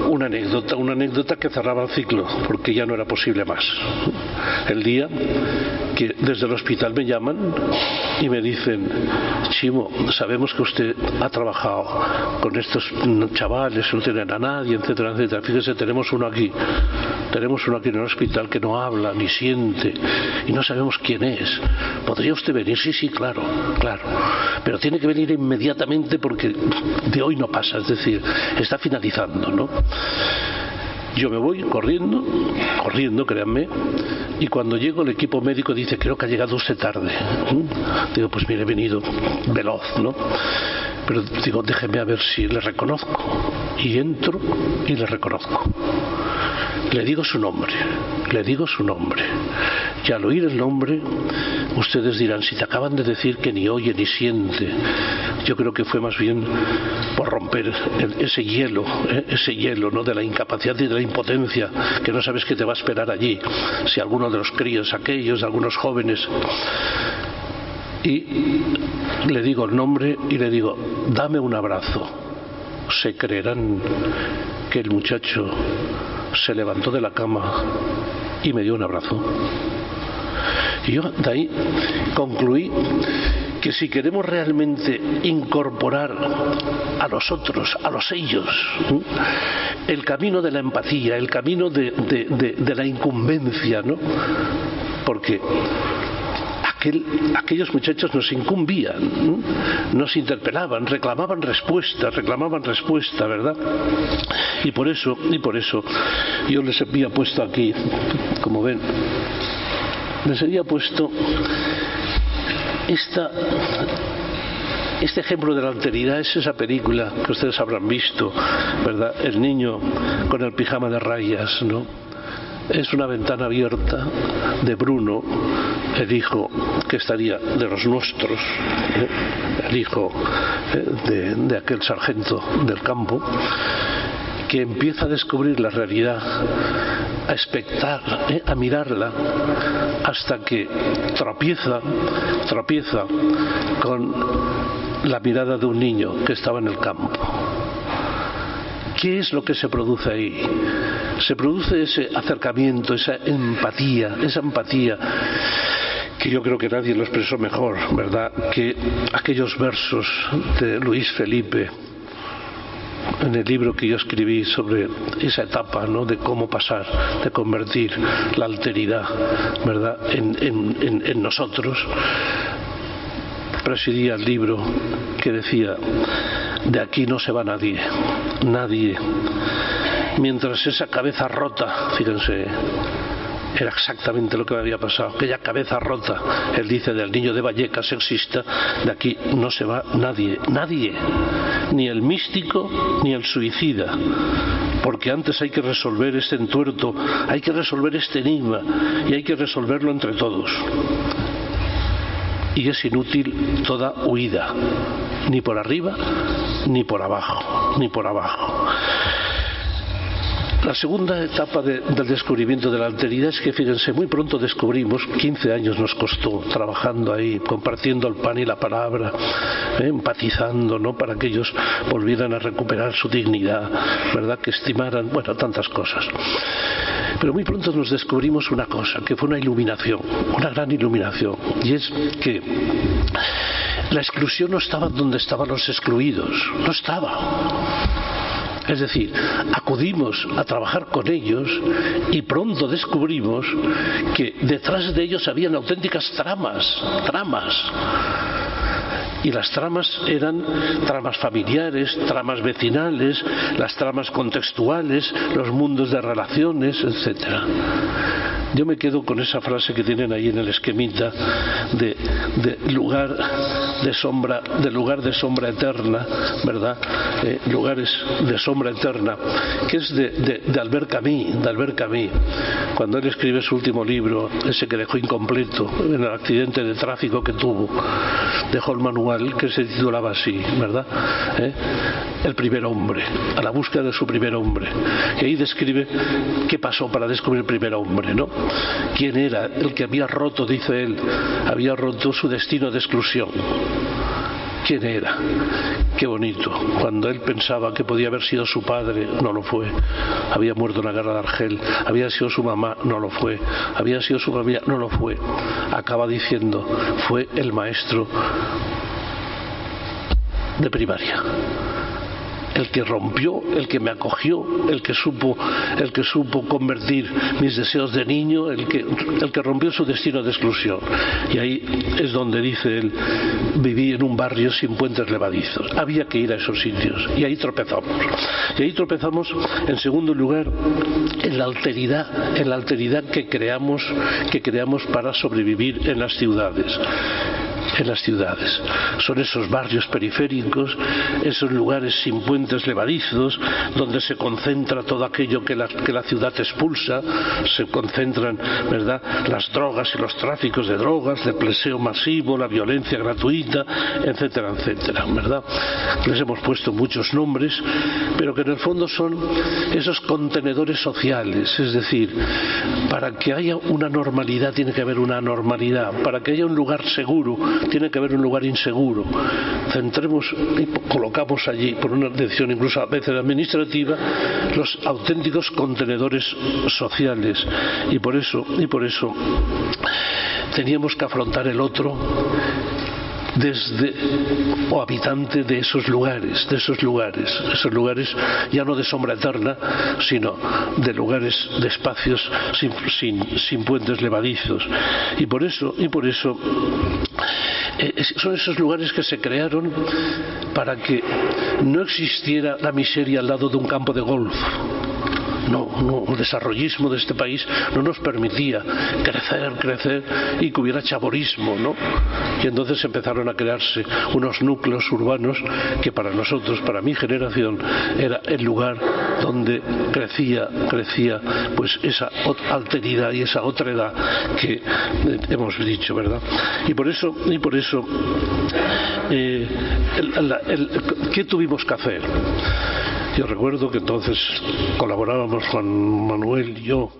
una anécdota que cerraba el ciclo, porque ya no era posible más. El día que desde el hospital me llaman y me dicen, Chimo, sabemos que usted ha trabajado con estos chavales, no tienen a nadie, etcétera, etcétera. Fíjese, tenemos uno aquí en el hospital que no habla ni siente y no sabemos quién es. ¿Podría usted venir? Sí, claro, pero tiene que venir inmediatamente porque de hoy no pasa, es decir, está finalizando, ¿no? Yo me voy corriendo, créanme, y cuando llego el equipo médico dice, creo que ha llegado usted tarde. Digo, pues mire, he venido veloz, ¿no? Pero digo, déjeme a ver si le reconozco. y entro y le reconozco. Le digo su nombre. Y al oír el nombre, ustedes dirán, si te acaban de decir que ni oye ni siente. Yo creo que fue más bien por romper ese hielo, ¿no?, de la incapacidad y de la impotencia, que no sabes qué te va a esperar allí. Si alguno de los críos aquellos, de algunos jóvenes. Y le digo el nombre y le digo, dame un abrazo. Se creerán que el muchacho se levantó de la cama y me dio un abrazo. Y yo de ahí concluí que si queremos realmente incorporar a los otros, a los ellos, el camino de la empatía, el camino de la incumbencia, ¿no? Porque aquellos muchachos nos incumbían, nos interpelaban, reclamaban respuesta, ¿verdad? Y por eso yo les había puesto aquí, como ven, les había puesto este ejemplo de la alteridad. Es esa película que ustedes habrán visto, ¿verdad? El niño con el pijama de rayas, ¿no? Es una ventana abierta de Bruno, el hijo que estaría de los nuestros, el hijo de aquel sargento del campo, que empieza a descubrir la realidad, a expectar, a mirarla, hasta que tropieza con la mirada de un niño que estaba en el campo. ¿Qué es lo que se produce ahí? Se produce ese acercamiento, esa empatía que yo creo que nadie lo expresó mejor, ¿verdad?, que aquellos versos de Luis Felipe en el libro que yo escribí sobre esa etapa, ¿no?, de cómo pasar, de convertir la alteridad, ¿verdad?, en nosotros. Presidía el libro que decía: de aquí no se va nadie. Mientras esa cabeza rota, fíjense, era exactamente lo que me había pasado, aquella cabeza rota, él dice, del niño de Vallecas, sexista, de aquí no se va nadie, ni el místico ni el suicida, porque antes hay que resolver este entuerto, hay que resolver este enigma, y hay que resolverlo entre todos. Y es inútil toda huida, ni por arriba ni por abajo. La segunda etapa del descubrimiento de la alteridad es que, fíjense, muy pronto descubrimos, 15 años nos costó trabajando ahí, compartiendo el pan y la palabra, empatizando, ¿no?, para que ellos volvieran a recuperar su dignidad, ¿verdad?, que estimaran, bueno, tantas cosas. Pero muy pronto nos descubrimos una cosa, que fue una iluminación, una gran iluminación, y es que la exclusión no estaba donde estaban los excluidos, no estaba. Es decir, acudimos a trabajar con ellos y pronto descubrimos que detrás de ellos habían auténticas tramas. Y las tramas eran tramas familiares, tramas vecinales, las tramas contextuales, los mundos de relaciones, etcétera. Yo me quedo con esa frase que tienen ahí en el esquemita de lugar de sombra eterna, ¿verdad? Lugares de sombra eterna, que es de Albert Camus, cuando él escribe su último libro, ese que dejó incompleto en el accidente de tráfico que tuvo. Dejó el manual que se titulaba así, ¿verdad? El primer hombre, a la búsqueda de su primer hombre. Y ahí describe qué pasó para descubrir el primer hombre, ¿no? ¿Quién era el que había roto, dice él, había roto su destino de exclusión? ¿Quién era? Qué bonito. Cuando él pensaba que podía haber sido su padre, no lo fue. Había muerto en la guerra de Argel. Había sido su mamá, no lo fue. Había sido su familia, no lo fue. Acaba diciendo, fue el maestro de primaria. El que rompió, el que me acogió, el que supo convertir mis deseos de niño, el que rompió su destino de exclusión. Y ahí es donde dice él, viví en un barrio sin puentes levadizos. Había que ir a esos sitios y ahí tropezamos. Y ahí tropezamos, en segundo lugar, en la alteridad que creamos para sobrevivir en las ciudades. en las ciudades. Son esos barrios periféricos, esos lugares sin puentes levadizos, donde se concentra todo aquello que la ciudad expulsa, se concentran, ¿verdad?, las drogas y los tráficos de drogas, el pleseo masivo, la violencia gratuita, etcétera, etcétera, ¿verdad? Les hemos puesto muchos nombres, pero que en el fondo son esos contenedores sociales, es decir, para que haya una normalidad tiene que haber una anormalidad, para que haya un lugar seguro tiene que haber un lugar inseguro. Centremos y colocamos allí, por una decisión incluso a veces administrativa, los auténticos contenedores sociales, y por eso teníamos que afrontar el otro o habitante de esos lugares ya no de sombra eterna, sino de lugares, de espacios sin puentes levadizos. Y por eso son esos lugares que se crearon para que no existiera la miseria al lado de un campo de golf. No, el desarrollismo de este país no nos permitía crecer y que hubiera chaborismo, ¿no? Y entonces empezaron a crearse unos núcleos urbanos que para nosotros, para mi generación, era el lugar donde crecía pues esa alteridad y esa otredad que hemos dicho, ¿verdad? Y por eso ¿qué tuvimos que hacer? Yo recuerdo que entonces colaborábamos Juan Manuel y yo,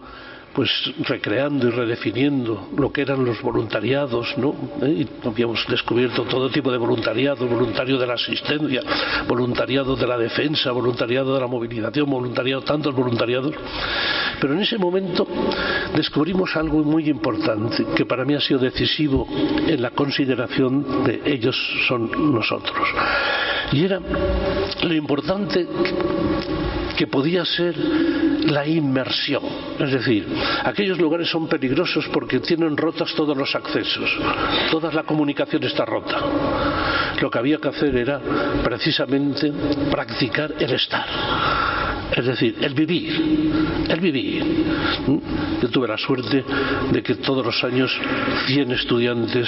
pues recreando y redefiniendo lo que eran los voluntariados, ¿no? Y habíamos descubierto todo tipo de voluntariado, voluntario de la asistencia, voluntariado de la defensa, voluntariado de la movilización, tantos voluntariados. Pero en ese momento descubrimos algo muy importante, que para mí ha sido decisivo en la consideración de ellos son nosotros. Y era lo importante que podía ser la inmersión. Es decir, aquellos lugares son peligrosos porque tienen rotos todos los accesos, toda la comunicación está rota. Lo que había que hacer era precisamente practicar el estar, es decir, el vivir. Yo tuve la suerte de que todos los años 100 estudiantes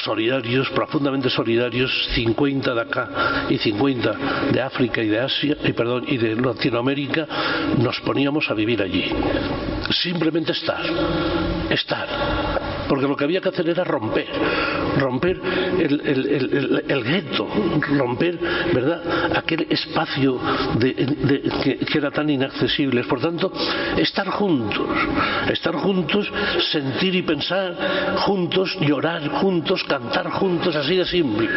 solidarios, profundamente solidarios, 50 de acá y 50 de África y de Asia, y de Latinoamérica, nos poníamos a vivir allí. Simplemente estar, porque lo que había que hacer era romper el gueto, romper, ¿verdad?, aquel espacio que era tan inaccesible. Por tanto, estar juntos, sentir y pensar juntos, llorar juntos, cantar juntos, así de simple.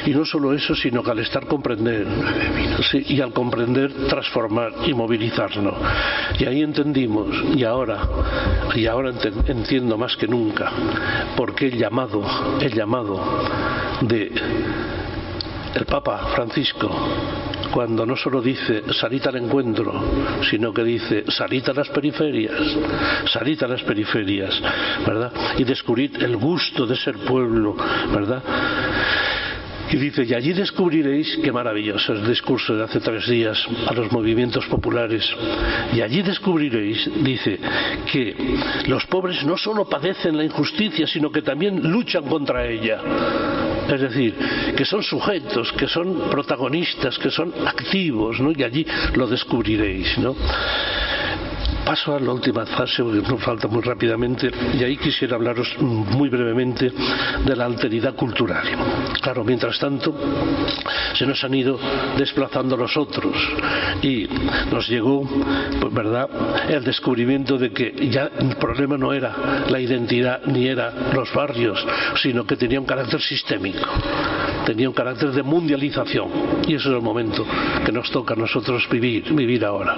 Y no solo eso, sino que al estar comprender, ¿sí? Y al comprender transformar y movilizarnos. Y ahí entendimos, y ahora entiendo más que nunca, por qué el llamado de el Papa Francisco, cuando no solo dice salid al encuentro, sino que dice salid a las periferias, ¿verdad? Y descubrid el gusto de ser pueblo, ¿verdad? Y dice, y allí descubriréis, qué maravilloso el discurso de hace 3 días a los movimientos populares, y allí descubriréis, dice, que los pobres no solo padecen la injusticia, sino que también luchan contra ella. Es decir, que son sujetos, que son protagonistas, que son activos, ¿no? Y allí lo descubriréis, ¿no? Paso a la última fase, porque nos falta muy rápidamente, y ahí quisiera hablaros muy brevemente de la alteridad cultural. Claro, mientras tanto, se nos han ido desplazando los otros, y nos llegó, pues, ¿verdad?, el descubrimiento de que ya el problema no era la identidad ni era los barrios, sino que tenía un carácter sistémico, tenía un carácter de mundialización, y ese es el momento que nos toca a nosotros vivir ahora,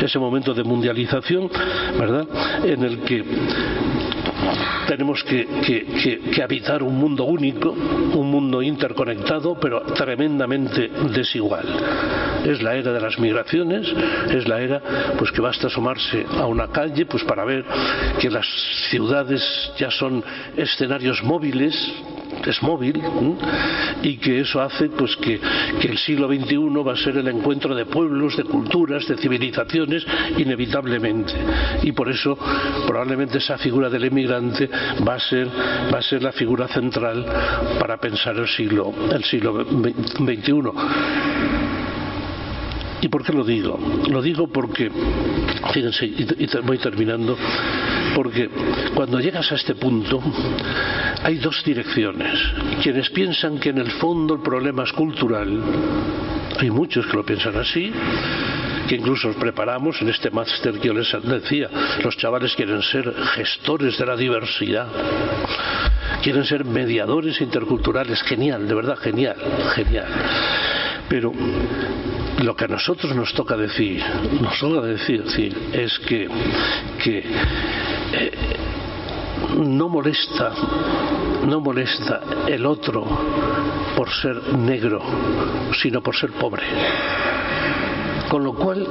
ese momento de mundialización, ¿verdad?, en el que tenemos que habitar un mundo único, un mundo interconectado, pero tremendamente desigual. Es la era de las migraciones, es la era, pues, que basta asomarse a una calle, pues, para ver que las ciudades ya son escenarios móviles, es móvil, y que eso hace pues que el siglo XXI va a ser el encuentro de pueblos, de culturas, de civilizaciones, inevitablemente. Y por eso probablemente esa figura del emigrante va a ser la figura central para pensar el siglo XXI. ¿Y por qué lo digo? Lo digo porque, fíjense, y voy terminando, porque cuando llegas a este punto hay dos direcciones. Quienes piensan que en el fondo el problema es cultural, hay muchos que lo piensan así, que incluso os preparamos en este máster que yo les decía, los chavales quieren ser gestores de la diversidad, quieren ser mediadores interculturales, genial, de verdad, genial. Pero lo que a nosotros nos toca decir es que no molesta el otro por ser negro, sino por ser pobre. Con lo cual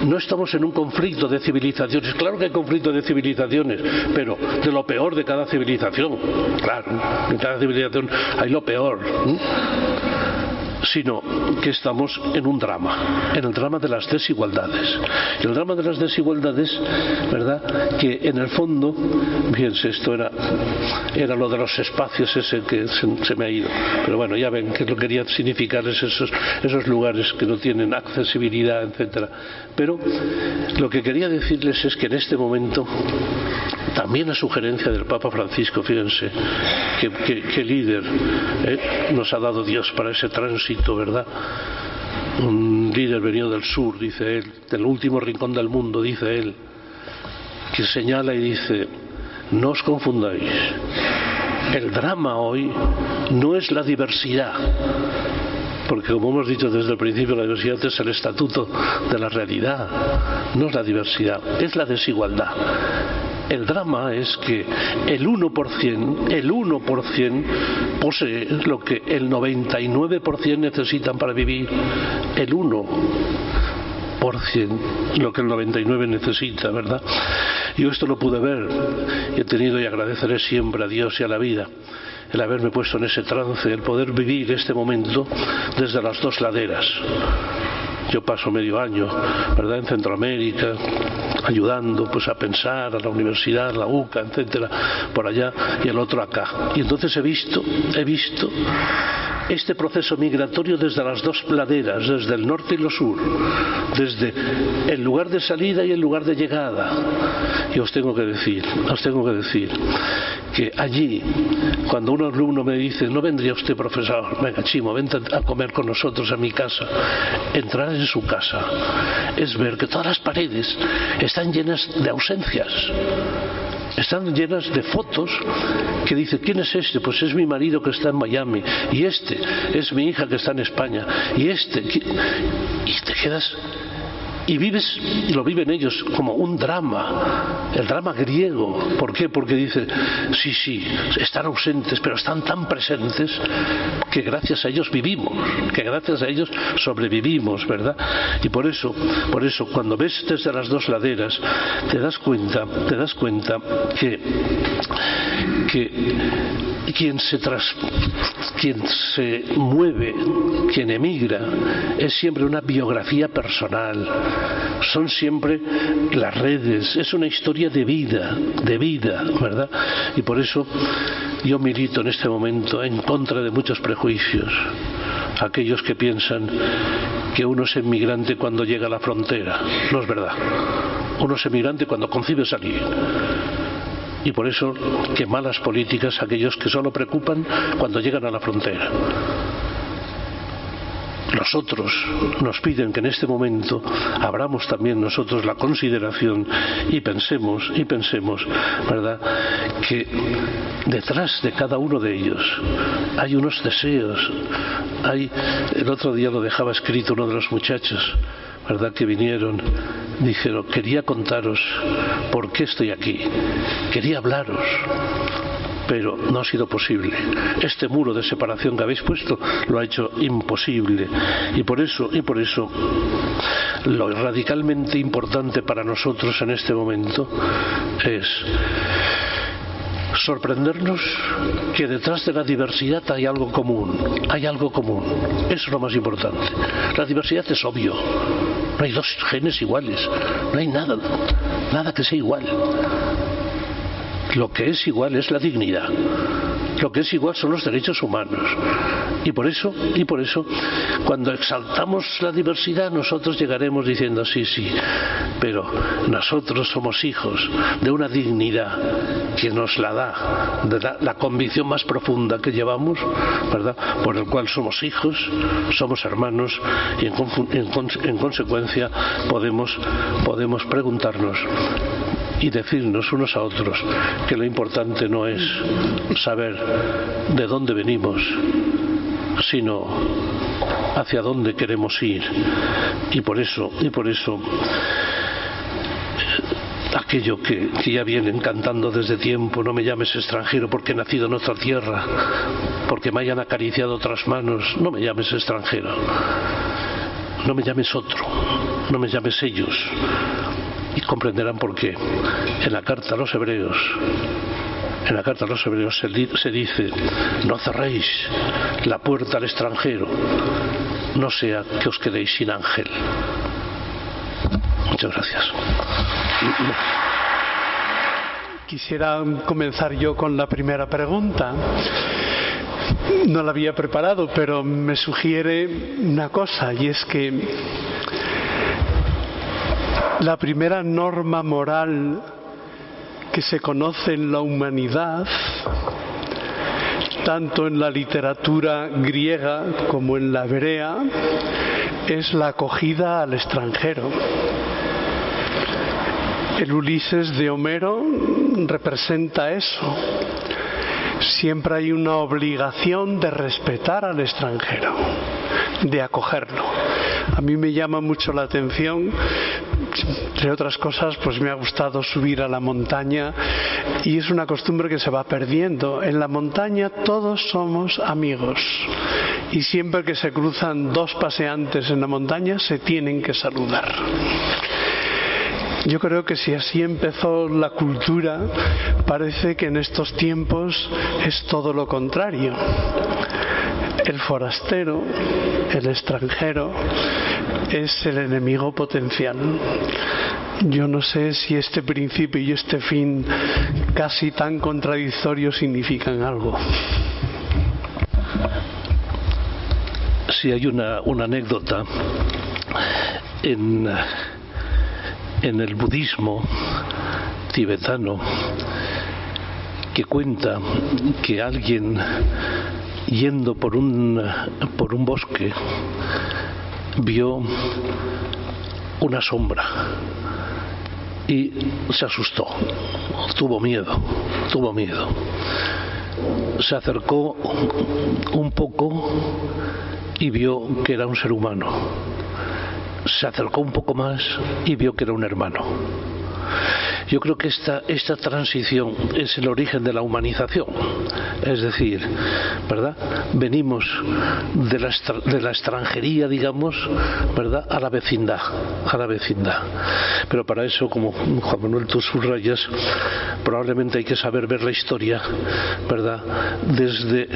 no estamos en un conflicto de civilizaciones. Claro que hay conflicto de civilizaciones, pero de lo peor de cada civilización. Claro, en cada civilización hay lo peor, sino que estamos en un drama, en el drama de las desigualdades. Y el drama de las desigualdades, ¿verdad?, que en el fondo, fíjense, esto era lo de los espacios ese que se me ha ido, pero bueno, ya ven que lo que quería significar es esos lugares que no tienen accesibilidad, etcétera. Pero lo que quería decirles es que en este momento, también a sugerencia del Papa Francisco, fíjense, qué líder nos ha dado Dios para ese tránsito, ¿verdad? Un líder venido del sur, dice él, del último rincón del mundo, dice él, que señala y dice: no os confundáis, el drama hoy no es la diversidad, porque como hemos dicho desde el principio, la diversidad es el estatuto de la realidad, no es la diversidad, es la desigualdad. El drama es que el 1% posee lo que el 99% necesitan para vivir. El 1%, lo que el 99% necesita, ¿verdad? Yo esto lo pude ver y he tenido, y agradeceré siempre a Dios y a la vida, el haberme puesto en ese trance, el poder vivir este momento desde las dos laderas. Yo paso medio año, ¿verdad?, en Centroamérica, ayudando pues a pensar, a la universidad, la UCA, etcétera, por allá, y el otro acá. Y entonces he visto este proceso migratorio desde las dos laderas, desde el norte y el sur, desde el lugar de salida y el lugar de llegada. Y os tengo que decir que allí, cuando un alumno me dice: no vendría usted, profesor, venga Chimo, vente a comer con nosotros a mi casa, entrar en su casa es ver que todas las paredes están llenas de ausencias, están llenas de fotos que dice: ¿quién es este? Pues es mi marido que está en Miami, y este es mi hija que está en España, y y te quedas y vives, y lo viven ellos como un drama, el drama griego. ¿Por qué? Porque dice: sí, están ausentes, pero están tan presentes que gracias a ellos vivimos, que gracias a ellos sobrevivimos, ¿verdad? Y por eso cuando ves desde las dos laderas te das cuenta que quien se mueve, quien emigra, es siempre una biografía personal, son siempre las redes, es una historia de vida, ¿verdad? Y por eso yo milito en este momento en contra de muchos prejuicios, aquellos que piensan que uno es emigrante cuando llega a la frontera. No es verdad, uno es emigrante cuando concibe salir. Y por eso, qué malas políticas aquellos que solo preocupan cuando llegan a la frontera. Nosotros nos piden que en este momento abramos también nosotros la consideración y pensemos, ¿verdad?, que detrás de cada uno de ellos hay unos deseos. El otro día lo dejaba escrito uno de los muchachos, ¿verdad?, que vinieron, dijeron: quería contaros por qué estoy aquí, quería hablaros, pero no ha sido posible. Este muro de separación que habéis puesto lo ha hecho imposible. Y por eso lo radicalmente importante para nosotros en este momento es sorprendernos que detrás de la diversidad hay algo común. Eso es lo más importante. La diversidad es obvio. No hay dos genes iguales, no hay nada que sea igual. Lo que es igual es la dignidad. Lo que es igual son los derechos humanos. Y por eso, cuando exaltamos la diversidad, nosotros llegaremos diciendo sí, pero nosotros somos hijos de una dignidad que nos la da, de la convicción más profunda que llevamos, ¿verdad? Por el cual somos hijos, somos hermanos, y en consecuencia podemos preguntarnos y decirnos unos a otros que lo importante no es saber de dónde venimos, sino hacia dónde queremos ir. Y por eso aquello que ya vienen cantando desde tiempo: no me llames extranjero porque he nacido en otra tierra, porque me hayan acariciado otras manos. No me llames extranjero, no me llames otro, no me llames ellos. Y comprenderán por qué. En la carta a los hebreos se dice: no cerréis la puerta al extranjero, no sea que os quedéis sin ángel. Muchas gracias. Quisiera comenzar yo con la primera pregunta. No la había preparado, pero me sugiere una cosa, y es que la primera norma moral que se conoce en la humanidad, tanto en la literatura griega como en la hebrea, es la acogida al extranjero. El Ulises de Homero representa eso. Siempre hay una obligación de respetar al extranjero, de acogerlo. A mí me llama mucho la atención, entre otras cosas, pues me ha gustado subir a la montaña, y es una costumbre que se va perdiendo. En la montaña todos somos amigos, y siempre que se cruzan dos paseantes en la montaña se tienen que saludar. Yo creo que si así empezó la cultura, parece que en estos tiempos es todo lo contrario. El forastero, el extranjero, es el enemigo potencial. Yo no sé si este principio y este fin casi tan contradictorios significan algo. Sí, hay una anécdota en el budismo tibetano que cuenta que alguien, yendo por un bosque, vio una sombra y se asustó, tuvo miedo. Se acercó un poco y vio que era un ser humano. Se acercó un poco más y vio que era un hermano. Yo creo que esta transición es el origen de la humanización. Es decir, ¿verdad? Venimos de la extranjería, digamos, ¿verdad?, a la vecindad. Pero para eso, como Juan Manuel, tú subrayas, probablemente hay que saber ver la historia, ¿verdad?, desde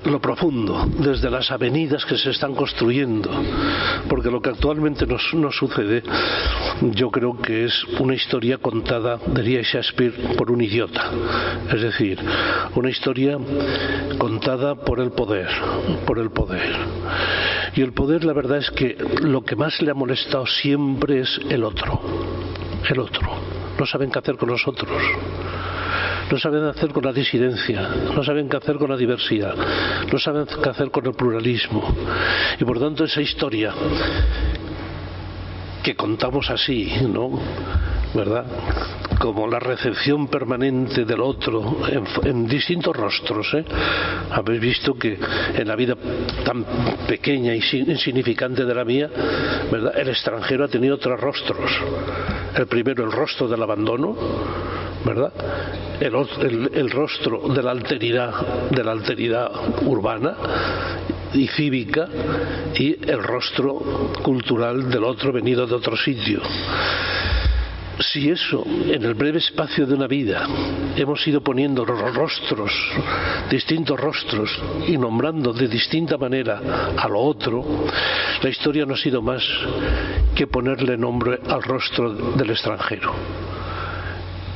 lo profundo, desde las avenidas que se están construyendo. Porque lo que actualmente nos sucede, yo creo que es una historia contada, diría Shakespeare, por un idiota. Es decir, una historia contada por el poder. Y el poder, la verdad es que lo que más le ha molestado siempre es el otro. No saben qué hacer con nosotros. No saben qué hacer con la disidencia, no saben qué hacer con la diversidad, no saben qué hacer con el pluralismo. Y por tanto esa historia que contamos así, ¿no?, ¿verdad?, como la recepción permanente del otro en distintos rostros, Habéis visto que en la vida tan pequeña y insignificante de la mía, ¿verdad?, el extranjero ha tenido tres rostros. El primero, el rostro del abandono, ¿verdad?, el rostro de la alteridad urbana y cívica, y el rostro cultural del otro venido de otro sitio. Si eso, en el breve espacio de una vida, hemos ido poniendo los rostros, distintos rostros, y nombrando de distinta manera a lo otro, la historia no ha sido más que ponerle nombre al rostro del extranjero.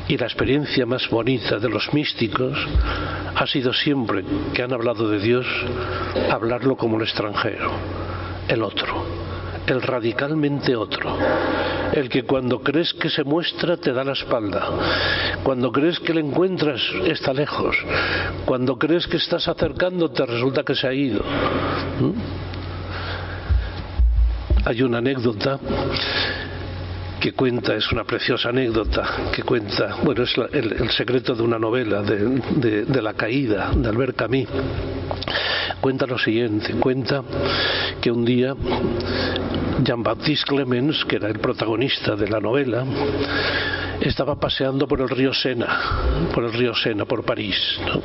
Y la experiencia más bonita de los místicos ha sido siempre que han hablado de Dios, hablarlo como el extranjero, el otro, el radicalmente otro, el que cuando crees que se muestra te da la espalda, cuando crees que le encuentras está lejos, cuando crees que estás acercándote resulta que se ha ido. Hay una anécdota que cuenta, es una preciosa anécdota que cuenta, bueno, es el secreto de una novela de la caída de Albert Camus. Cuenta lo siguiente, cuenta que un día Jean-Baptiste Clemens, que era el protagonista de la novela, estaba paseando por el río Sena, por París, ¿no?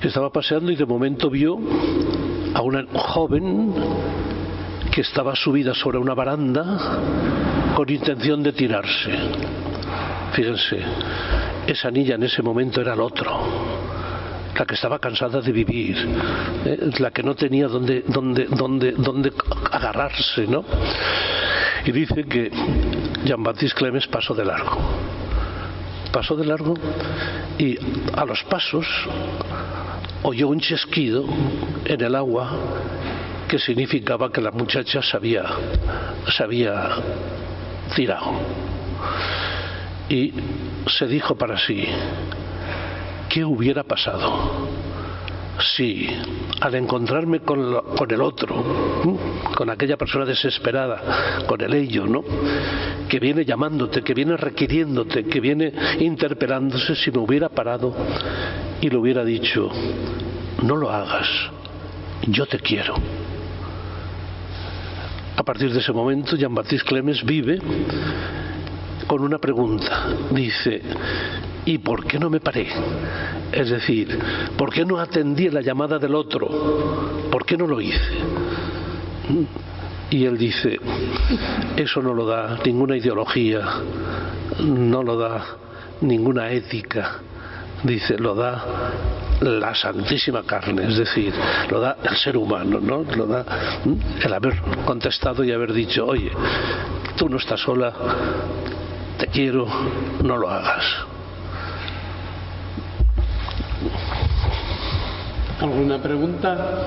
Estaba paseando y de momento vio a una joven que estaba subida sobre una baranda con intención de tirarse. Fíjense, esa niña en ese momento era el otro, la que estaba cansada de vivir, la que no tenía dónde agarrarse, ¿no? Y dice que Jean-Baptiste Clemens pasó de largo y a los pasos oyó un chasquido en el agua que significaba que la muchacha se había tirado. Y se dijo para sí, ¿qué hubiera pasado si al encontrarme con el otro, con aquella persona desesperada, con el ello, ¿no?, que viene llamándote, que viene requiriéndote, que viene interpelándose, si me hubiera parado y le hubiera dicho, no lo hagas, yo te quiero? A partir de ese momento, Jean-Baptiste Clemens vive con una pregunta. Dice, ¿y por qué no me paré? Es decir, ¿por qué no atendí la llamada del otro? ¿Por qué no lo hice? Y él dice, eso no lo da ninguna ideología, no lo da ninguna ética. Dice, lo da la santísima carne, es decir, lo da el ser humano, ¿no? Lo da el haber contestado y haber dicho, oye, tú no estás sola, te quiero, no lo hagas. ¿Alguna pregunta?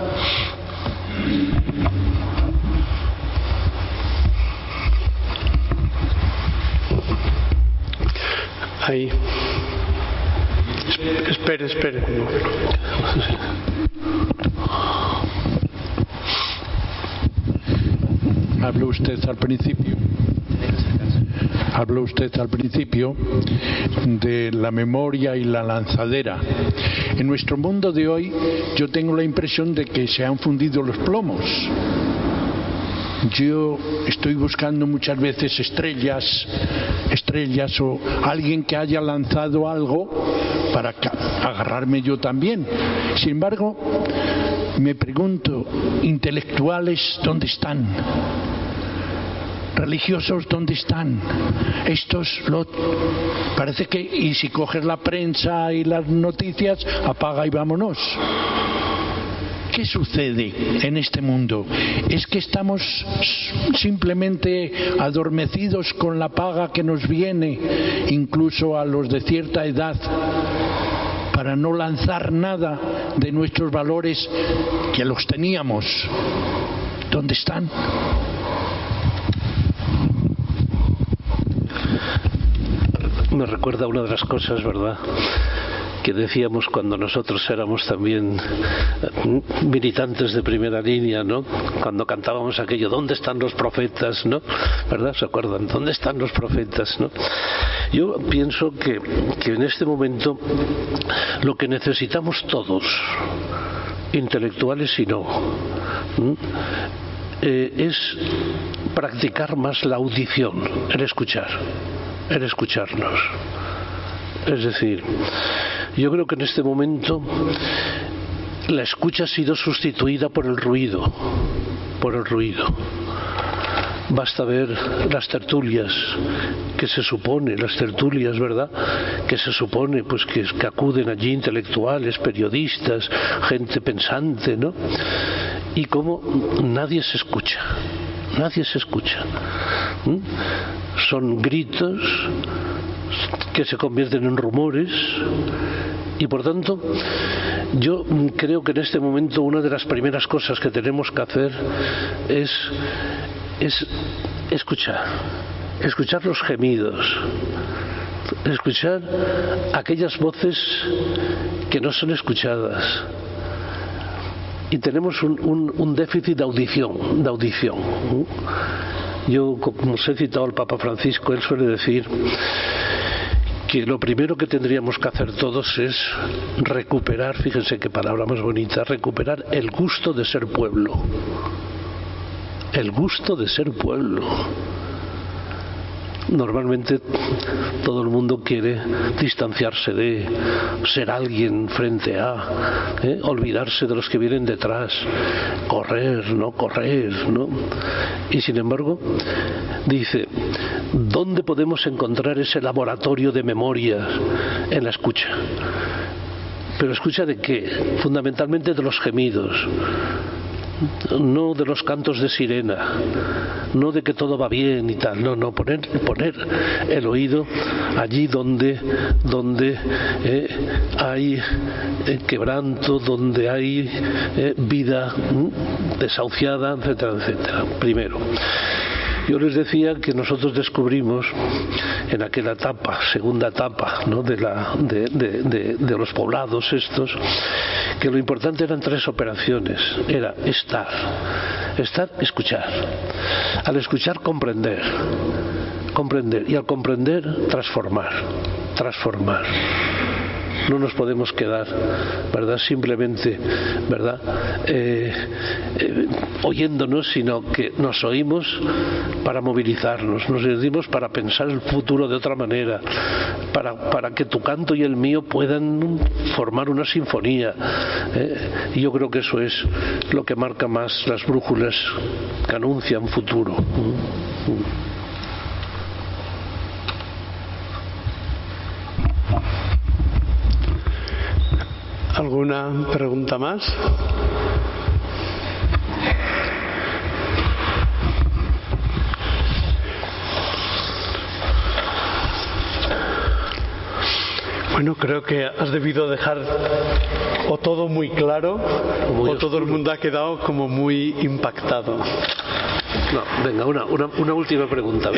Ahí. Espere. Habló usted al principio de la memoria y la lanzadera. En nuestro mundo de hoy yo tengo la impresión de que se han fundido los plomos. Yo estoy buscando muchas veces estrellas o alguien que haya lanzado algo para agarrarme yo también. Sin embargo, me pregunto, intelectuales, ¿dónde están? Religiosos, ¿dónde están? Parece que, y si coges la prensa y las noticias, apaga y vámonos. ¿Qué sucede en este mundo? ¿Es que estamos simplemente adormecidos con la paga que nos viene, incluso a los de cierta edad, para no lanzar nada de nuestros valores que los teníamos? ¿Dónde están? Me recuerda una de las cosas, ¿verdad?, que decíamos cuando nosotros éramos también militantes de primera línea, ¿no? Cuando cantábamos aquello, ¿dónde están los profetas?, ¿no? ¿Verdad? ¿Se acuerdan? ¿Dónde están los profetas?, ¿no? Yo pienso que en este momento lo que necesitamos todos, intelectuales y no, es practicar más la audición, el escucharnos. Es decir, yo creo que en este momento la escucha ha sido sustituida por el ruido. Basta ver las tertulias, que se supone, las tertulias, ¿verdad?, que se supone pues que acuden allí intelectuales, periodistas, gente pensante, ¿no? Y cómo nadie se escucha. Nadie se escucha. Son gritos que se convierten en rumores y por tanto yo creo que en este momento una de las primeras cosas que tenemos que hacer es escuchar los gemidos, escuchar aquellas voces que no son escuchadas. Y tenemos un déficit de audición. Yo, como os he citado al Papa Francisco, él suele decir que lo primero que tendríamos que hacer todos es recuperar, fíjense qué palabra más bonita, recuperar el gusto de ser pueblo. El gusto de ser pueblo. Normalmente todo el mundo quiere distanciarse de ser alguien frente a, olvidarse de los que vienen detrás, correr, ¿no? Y sin embargo, dice, ¿dónde podemos encontrar ese laboratorio de memoria? En la escucha. ¿Pero escucha de qué? Fundamentalmente de los gemidos. No de los cantos de sirena, no de que todo va bien y tal, no, poner el oído allí donde hay quebranto, donde hay vida desahuciada, etcétera, etcétera. Primero, yo les decía que nosotros descubrimos en aquella etapa, segunda etapa, ¿no?, de los poblados estos, que lo importante eran 3 operaciones. Era estar, escuchar. Al escuchar, comprender. Y al comprender, transformar. No nos podemos quedar, ¿verdad?, simplemente, ¿verdad?, oyéndonos, sino que nos oímos para movilizarnos, nos oímos para pensar el futuro de otra manera, para que tu canto y el mío puedan formar una sinfonía. Y yo creo que eso es lo que marca más las brújulas que anuncian futuro. ¿Alguna pregunta más? Bueno, creo que has debido dejar o todo muy claro o todo el mundo ha quedado como muy impactado. No, venga, una última pregunta.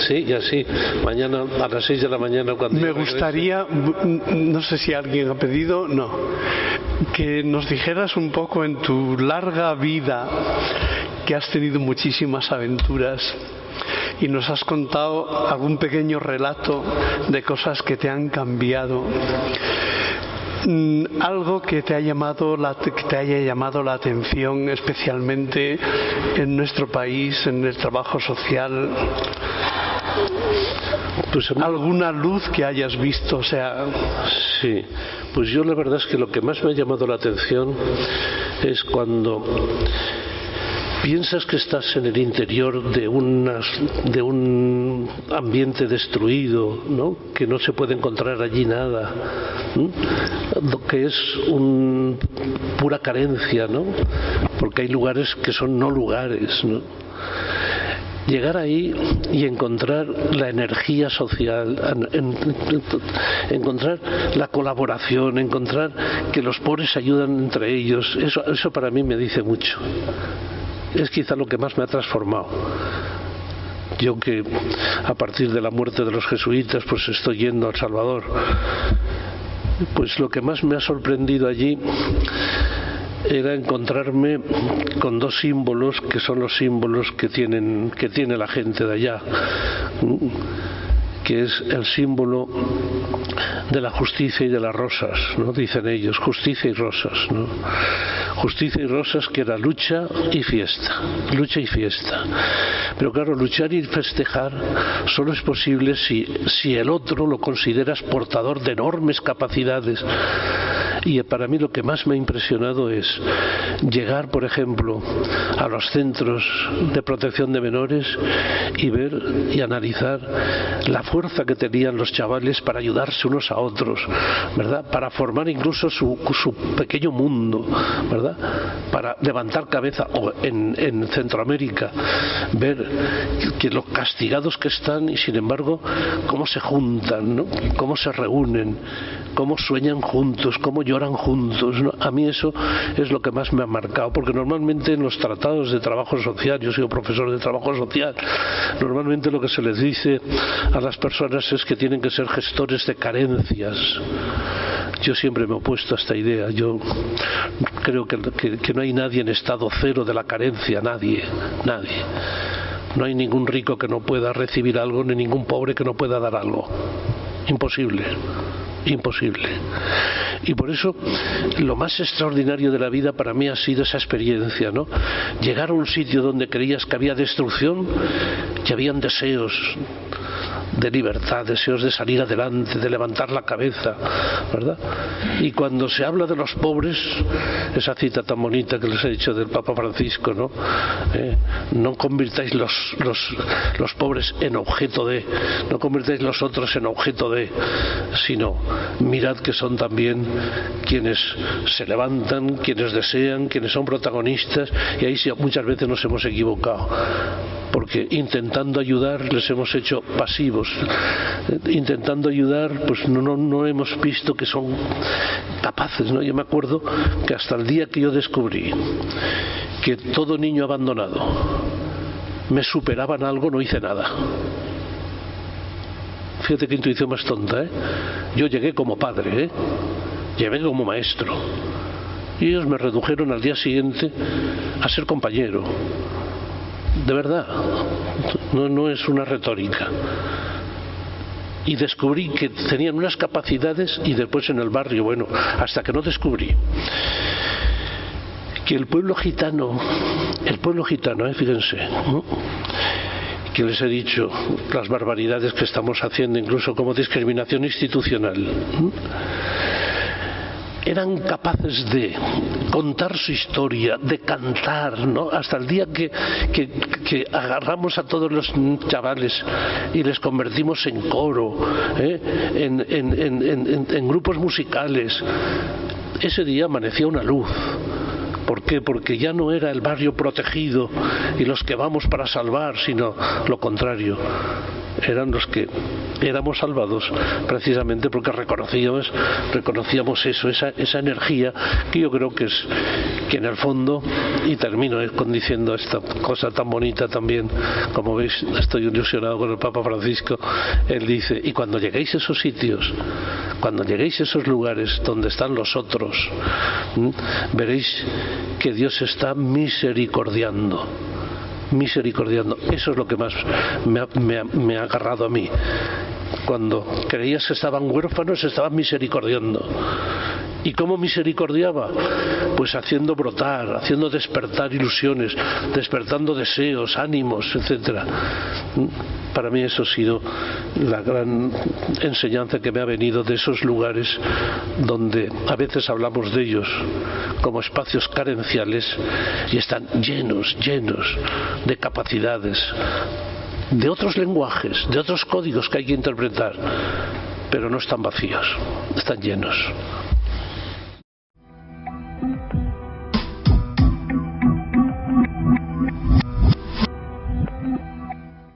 Sí, ya sí. Mañana a las 6 de la mañana cuando me gustaría, no sé si alguien ha pedido, que nos dijeras un poco en tu larga vida, que has tenido muchísimas aventuras y nos has contado algún pequeño relato de cosas que te han cambiado. Algo que te haya llamado la atención especialmente en nuestro país, en el trabajo social. Pues alguna luz que hayas visto, o sea. Sí, pues yo la verdad es que lo que más me ha llamado la atención es cuando piensas que estás en el interior de un ambiente destruido, ¿no?, que no se puede encontrar allí nada, que es pura carencia, ¿no?, porque hay lugares que son no lugares, ¿no? Llegar ahí y encontrar la energía social, encontrar la colaboración, encontrar que los pobres se ayudan entre ellos, eso para mí me dice mucho. Es quizá lo que más me ha transformado. Yo que a partir de la muerte de los jesuitas pues estoy yendo a El Salvador, pues lo que más me ha sorprendido allí era encontrarme con 2 símbolos que son los símbolos que tiene la gente de allá, que es el símbolo de la justicia y de las rosas, ¿no?, dicen ellos, justicia y rosas, ¿no? Justicia y rosas, que era lucha y fiesta. Pero claro, luchar y festejar solo es posible si el otro lo consideras portador de enormes capacidades Y para mí lo que más me ha impresionado es llegar, por ejemplo, a los centros de protección de menores y ver y analizar la fuerza que tenían los chavales para ayudarse unos a otros, ¿verdad? Para formar incluso su pequeño mundo, ¿verdad? Para levantar cabeza. O en Centroamérica, ver que los castigados que están y sin embargo cómo se juntan, ¿no? Cómo se reúnen, cómo sueñan juntos, cómo lloran juntos, ¿no? A mí eso es lo que más me ha marcado, porque normalmente en los tratados de trabajo social, yo soy profesor de trabajo social, normalmente lo que se les dice a las personas es que tienen que ser gestores de carencias. Yo siempre me he opuesto a esta idea. Yo creo que no hay nadie en estado cero de la carencia, nadie. No hay ningún rico que no pueda recibir algo, ni ningún pobre que no pueda dar algo. Imposible. Y por eso lo más extraordinario de la vida para mí ha sido esa experiencia, ¿no? Llegar a un sitio donde creías que había destrucción, que habían deseos de libertad, deseos de salir adelante, de levantar la cabeza, ¿verdad? Y cuando se habla de los pobres, esa cita tan bonita que les he dicho del Papa Francisco, ¿no? No convirtáis los pobres en objeto de, no convirtáis los otros en objeto de, sino mirad que son también quienes se levantan, quienes desean, quienes son protagonistas, y ahí sí muchas veces nos hemos equivocado, porque intentando ayudar les hemos hecho pasivos. Intentando ayudar, pues no hemos visto que son capaces, ¿no? Yo me acuerdo que hasta el día que yo descubrí que todo niño abandonado me superaba en algo, no hice nada. Fíjate qué intuición más tonta, ¿eh? Yo llegué como padre, llegué como maestro, y ellos me redujeron al día siguiente a ser compañero. De verdad, no es una retórica. Y descubrí que tenían unas capacidades, y después en el barrio, bueno, hasta que no descubrí que el pueblo gitano, fíjense, ¿no? Que les he dicho las barbaridades que estamos haciendo, incluso como discriminación institucional, ¿no? Eran capaces de contar su historia, de cantar, ¿no? Hasta el día que agarramos a todos los chavales y les convertimos en coro, en grupos musicales. Ese día amanecía una luz. ¿Por qué? Porque ya no era el barrio protegido y los que vamos para salvar, sino lo contrario. Eran los que éramos salvados precisamente porque reconocíamos eso, esa energía que yo creo que es que en el fondo, y termino diciendo esta cosa tan bonita también, como veis estoy ilusionado con el Papa Francisco. Él dice: y cuando lleguéis a esos sitios, cuando lleguéis a esos lugares donde están los otros, veréis que Dios está misericordiando. Eso es lo que más me ha agarrado a mí. Cuando creías que estaban huérfanos, estaban misericordiando. ¿Y cómo misericordiaba? Pues haciendo brotar, haciendo despertar ilusiones, despertando deseos, ánimos, etcétera. Para mí eso ha sido la gran enseñanza que me ha venido de esos lugares donde a veces hablamos de ellos como espacios carenciales y están llenos de capacidades, de otros lenguajes, de otros códigos que hay que interpretar, pero no están vacíos, están llenos.